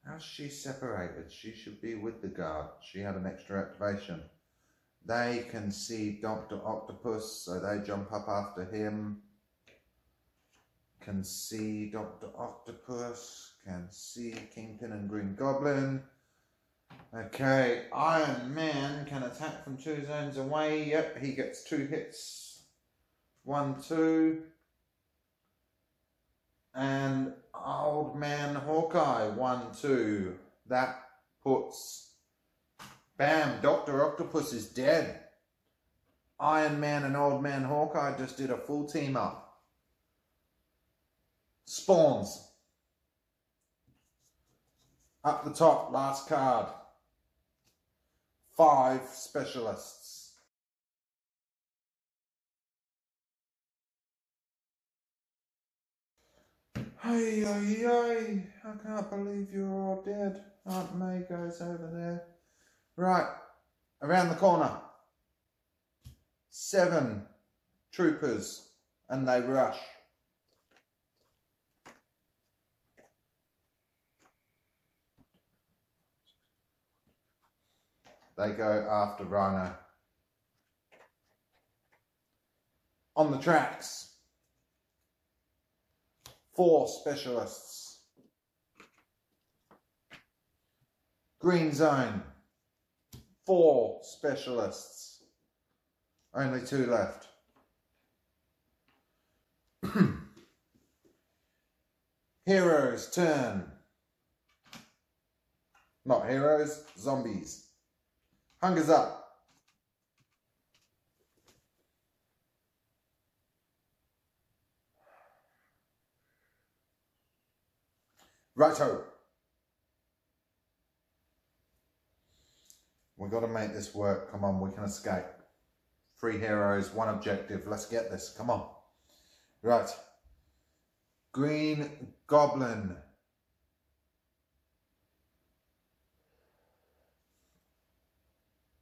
How's she separated? She should be with the guard. She had an extra activation. They can see Dr. Octopus, so they jump up after him. Can see Dr. Octopus. Can see Kingpin and Green Goblin. Okay, Iron Man can attack from 2 zones away. Yep, he gets 2 hits. 1, 2. And Old Man Hawkeye, 1, 2. That puts... Bam, Dr. Octopus is dead. Iron Man and Old Man Hawkeye just did a full team up. Spawns. Up the top, last card. 5 specialists. Hey, hey, hey, I can't believe you're all dead. Aunt May goes over there. Right, around the corner. 7 troopers, and they rush. They go after Rhino. On the tracks. 4 specialists. Green zone. 4 specialists. Only 2 left. Heroes turn. Not heroes, zombies. Hunger's up. Righto. We've got to make this work. Come on, we can escape. 3 heroes, 1 objective. Let's get this. Come on. Right. Green Goblin.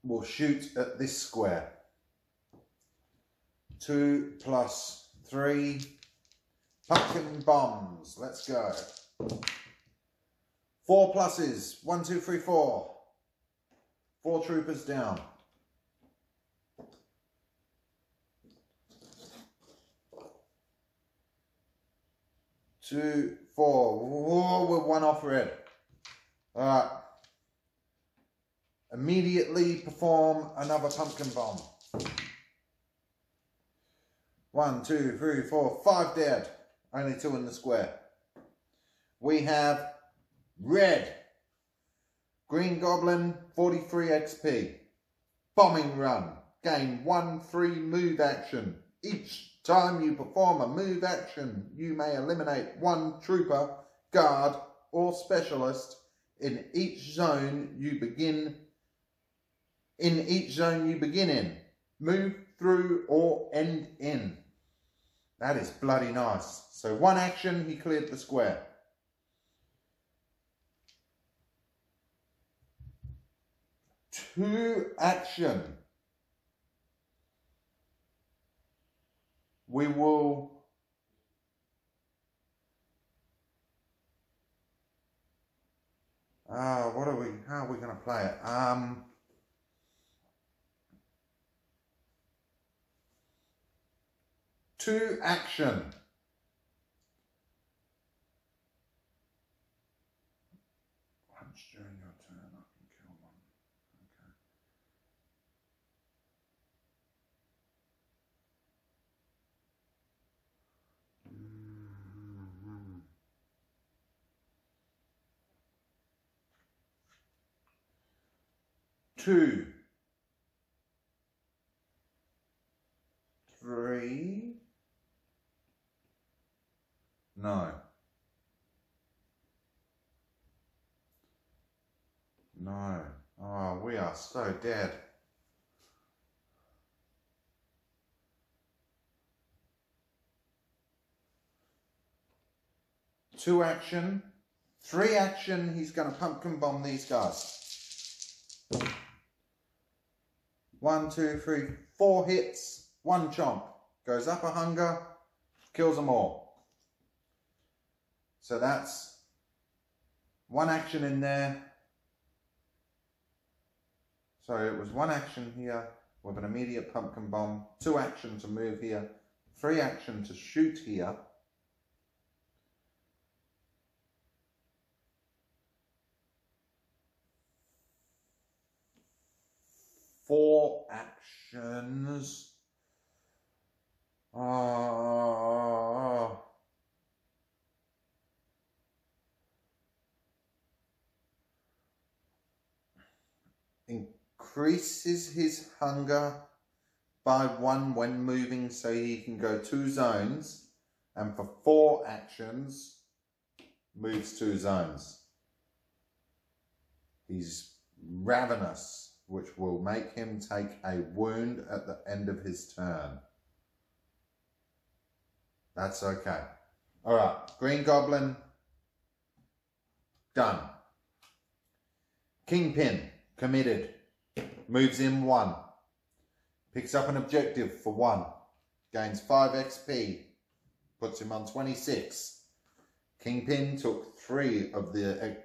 Will shoot at this square. 2 plus 3. Pumpkin bombs. Let's go. 4 pluses. 1, 2, 3, 4. 4 troopers down. 2, 4. Whoa, we're 1 off red. Alright. Immediately perform another pumpkin bomb. 1, 2, 3, 4, 5 dead. Only 2 in the square. We have red. Green Goblin, 43 XP. Bombing run. Gain 1 free move action. Each time you perform a move action, you may eliminate 1 trooper, guard, or specialist in each zone you begin in. Move through or end in. That is bloody nice. So 1 action, he cleared the square. Two action. We will how are we going to play it? 2 action. Once during your turn, I can kill 1. Okay. 2, 3. No. No. Oh, we are so dead. Two action. 3 action. He's going to pumpkin bomb these guys. 1, 2, 3, 4 hits. 1 chomp. Goes up a hunger. Kills them all. So that's 1 action in there. So it was 1 action here with an immediate pumpkin bomb. 2 action to move here. 3 action to shoot here. 4 actions. Increases his hunger by 1 when moving, so he can go 2 zones, and for 4 actions moves 2 zones. He's ravenous, which will make him take a wound at the end of his turn. That's okay. Alright, Green Goblin, done. Kingpin, committed. Moves in 1. Picks up an objective for 1. Gains 5 XP. Puts him on 26. Kingpin took 3 of the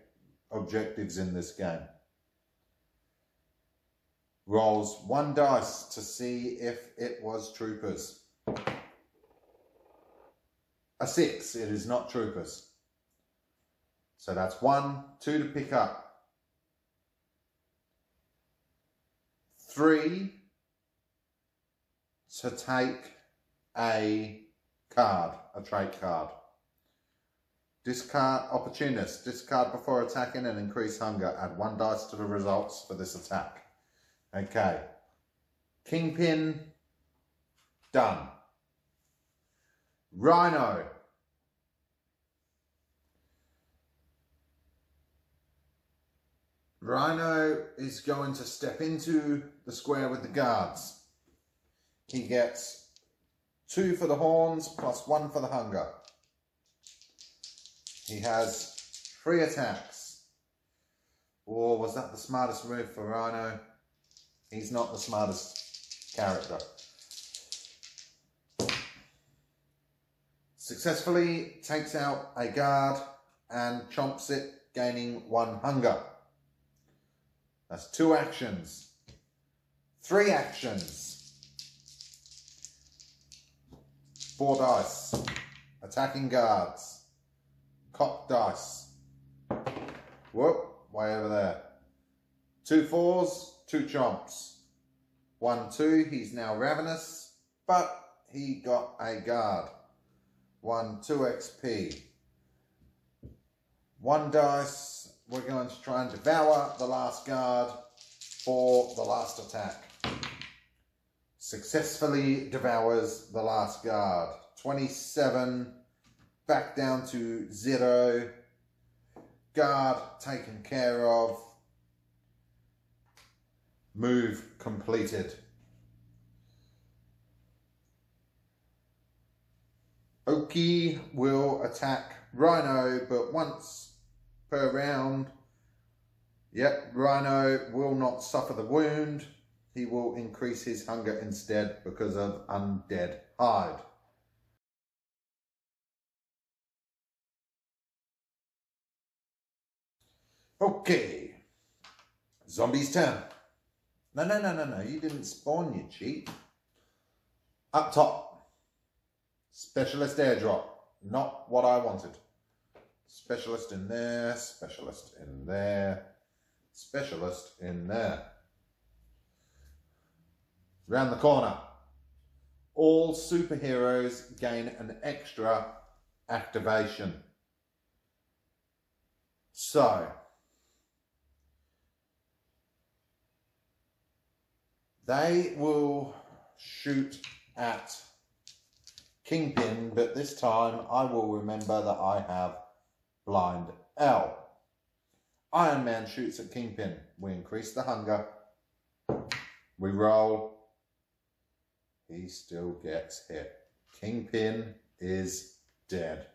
objectives in this game. Rolls 1 dice to see if it was troopers. A 6. It is not troopers. So that's 1, 2 to pick up. 3 to take a card, a trait card. Discard opportunist. Discard before attacking and increase hunger. Add 1 dice to the results for this attack. Okay. Kingpin, done. Rhino. Rhino is going to step into the square with the guards. he gets 2 for the horns plus 1 for the hunger. He has 3 attacks. Or was that the smartest move for Rhino? He's not the smartest character. Successfully takes out a guard and chomps it, gaining 1 hunger. That's 2 actions. 3 actions. 4 dice. Attacking guards. Cock dice. Whoop, way over there. 2 4s, 2 chomps. 1 2, he's now ravenous, but he got a guard. 1 2 XP. 1 dice, we're going to try and devour the last guard for the last attack. Successfully devours the last guard. 27, back down to 0. Guard taken care of. Move completed. Oki will attack Rhino, but once per round. Yep, Rhino will not suffer the wound. He will increase his hunger instead because of Undead Hide. Okay. Zombie's turn. No, you didn't spawn, you cheat. Up top. Specialist airdrop. Not what I wanted. Specialist in there, specialist in there, specialist in there. Round the corner. All superheroes gain an extra activation. So, they will shoot at Kingpin, but this time I will remember that I have Blind L. Iron Man shoots at Kingpin. We increase the hunger. We roll. He still gets hit. Kingpin is dead.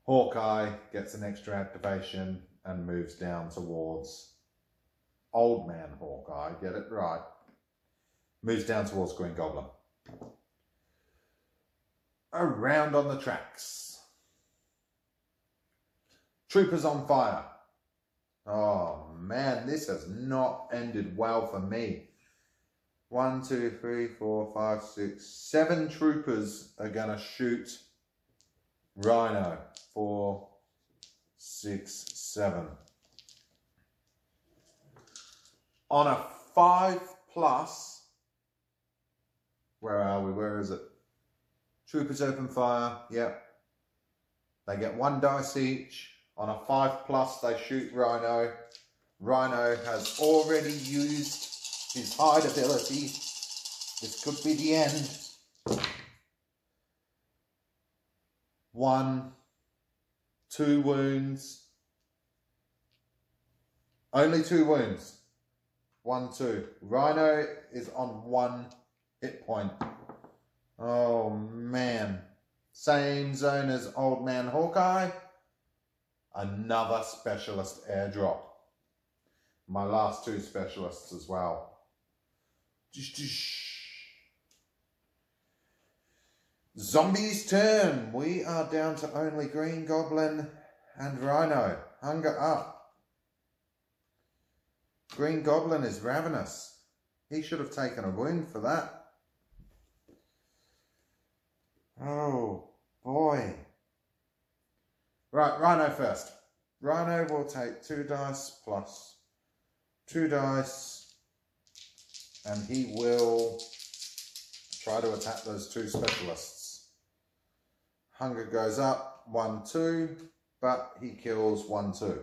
Hawkeye gets an extra activation and moves down towards Old Man Hawkeye. Get it right. Moves down towards Green Goblin. Around on the tracks. Troopers on fire. Oh man, this has not ended well for me. 1, 2, 3, 4, 5, 6, 7 troopers are gonna shoot Rhino. 4, 6, 7. On a 5+, where are we? Where is it? Troopers open fire. Yep. They get 1 dice each. On a 5+, they shoot Rhino. Rhino has already used his hide ability. This could be the end. 1, 2 wounds. Only 2 wounds. 1, 2. Rhino is on 1 hit point. Oh man. Same zone as Old Man Hawkeye. Another specialist airdrop. My last 2 specialists as well. Zombies turn. We are down to only Green Goblin and Rhino. Hunger up. Green Goblin is ravenous. He should have taken a wound for that. Oh boy. Right, Rhino first. Rhino will take 2 dice plus 2 dice, and he will try to attack those 2 specialists. Hunger goes up, 1, 2, but he kills 1, 2.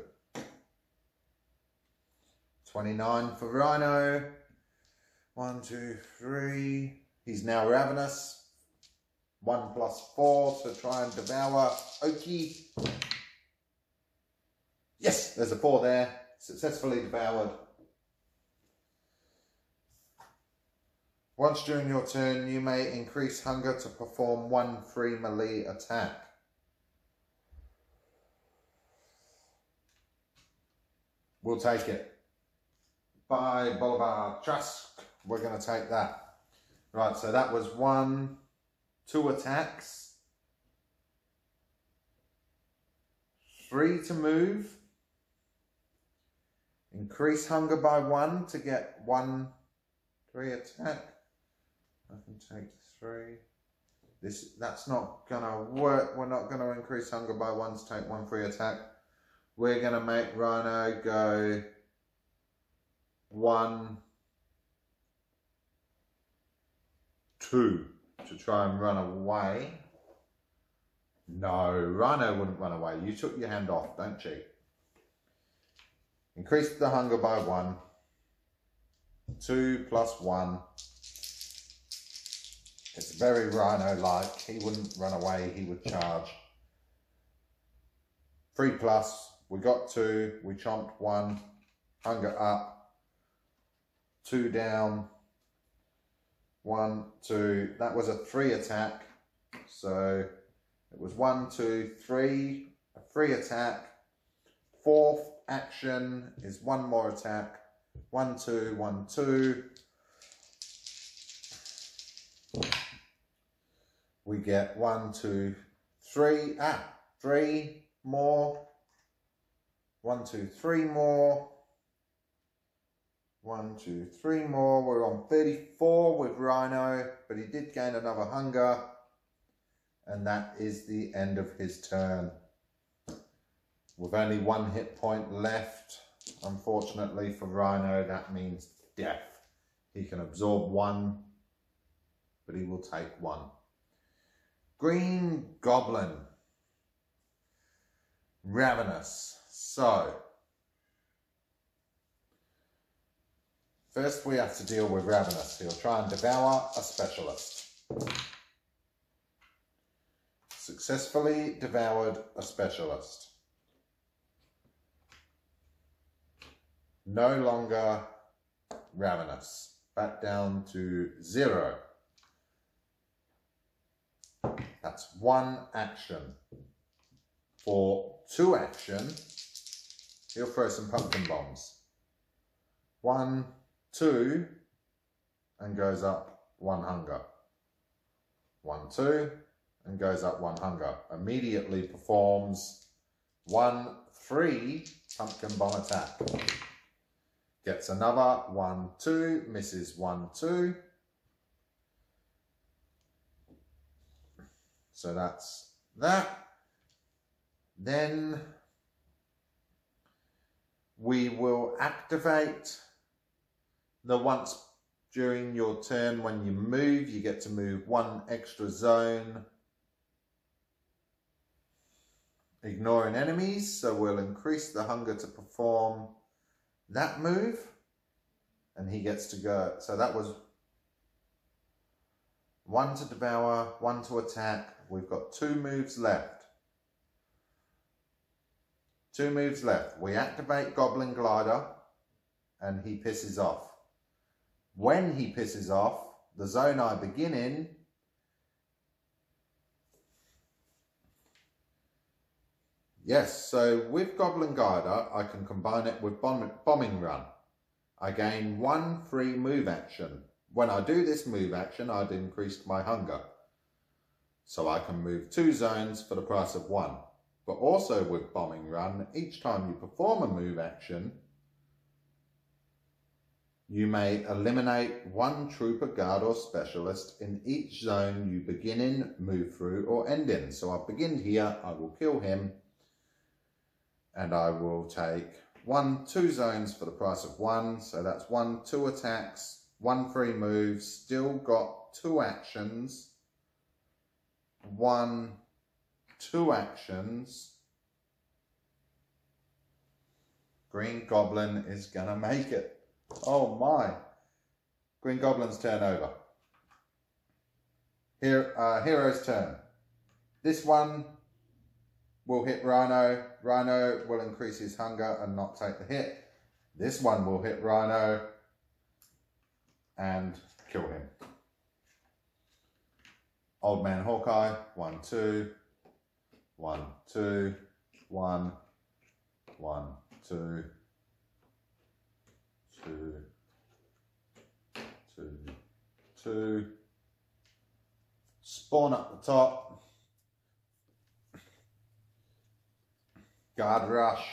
29 for Rhino. 1, 2, 3. He's now ravenous. 1 + 4 to try and devour Oki. Yes, there's a 4 there. Successfully devoured. Once during your turn, you may increase hunger to perform one free melee attack. We'll take it. By Bolivar Trask, we're going to take that. Right, so that was 2 attacks. 3 to move. Increase hunger by 1 to get 1 free attack. I can take 3. That's not gonna work. We're not gonna increase hunger by 1 to take 1 free attack. We're gonna make Rhino go 1, 2 to try and run away. No, Rhino wouldn't run away. You took your hand off, don't cheat. Increase the hunger by 1. 2 plus 1. It's very Rhino-like. He wouldn't run away, he would charge. 3 plus, we got 2, we chomped 1, hunger up, 2 down, 1, 2. That was a 3 attack. So it was 1, 2, 3, a free attack. 4th action is 1 more attack. 1, 2, 1, 2. We get 1, 2, 3. 3 more. 1, 2, 3 more. 1, 2, 3 more. We're on 34 with Rhino, but he did gain another hunger. And that is the end of his turn. With only 1 hit point left, unfortunately for Rhino, that means death. He can absorb 1, but he will take 1. Green Goblin. Ravenous. So, first we have to deal with Ravenous. He'll try and devour a specialist. Successfully devoured a specialist. No longer Ravenous. Back down to 0. That's 1 action. For 2 action, he'll throw some pumpkin bombs. 1, 2, and goes up 1 hunger. 1, 2, and goes up 1 hunger. Immediately performs 1, 3 pumpkin bomb attack. Gets another 1, 2, misses 1, 2. So that's that. Then we will activate the once during your turn when you move, you get to move 1 extra zone, ignoring enemies. So we'll increase the hunger to perform that move, and he gets to go. So that was 1 to devour, 1 to attack. We've got 2 moves left. 2 moves left. We activate Goblin Glider, and he pisses off. When he pisses off, the zone I begin in yes, so with Goblin Glider, I can combine it with Bombing Run. I gain 1 free move action. When I do this move action, I'd increased my hunger. So I can move 2 zones for the price of 1. But also with Bombing Run, each time you perform a move action, you may eliminate 1 trooper, guard or specialist in each zone you begin in, move through or end in. So I begin here, I will kill him, and I will take 1, 2 zones for the price of 1. So that's 1, 2 attacks, 1 free move, still got 2 actions. 1, 2 actions. Green Goblin is gonna make it. Oh my. Green Goblin's turn over. Here, Hero's turn. This one will hit Rhino. Rhino will increase his hunger and not take the hit. This one will hit Rhino and kill him. Old Man Hawkeye, 1, 2, 1, 2, 1, 1, 2, 2, 2, 2. Spawn up the top. Guard rush.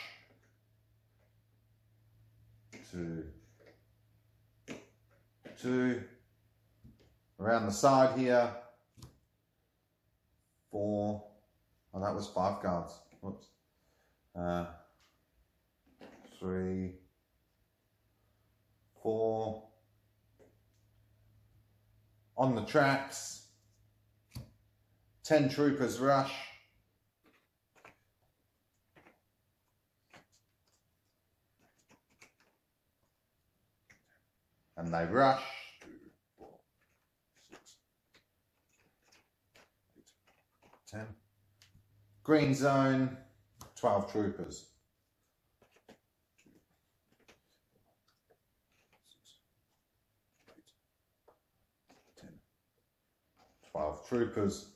2, 2. Around the side here. 4. Oh, that was 5 guards. Whoops. 3, 4. On the tracks. 10 troopers rush. And they rush. 2, 4, 6, 8, 10. Green zone, 12 troopers. 10. 12 troopers.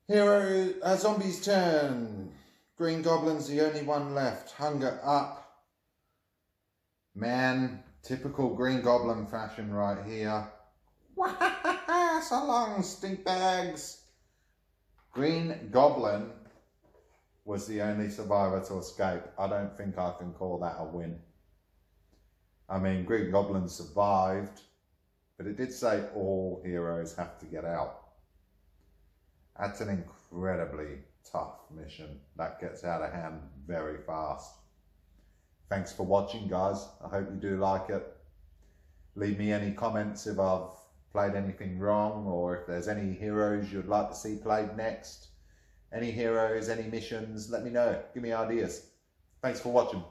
Hero, zombies turn. Green Goblin's the only one left. Hunger up. Man, typical Green Goblin fashion right here. So long, stink bags. Green Goblin was the only survivor to escape. I don't think I can call that a win. I mean, Green Goblin survived, but it did say all heroes have to get out. That's an incredibly tough mission. That gets out of hand very fast. Thanks for watching, guys. I hope you do like it. Leave me any comments if I've played anything wrong, or if there's any heroes you'd like to see played next. Any heroes, any missions, let me know. Give me ideas. Thanks for watching.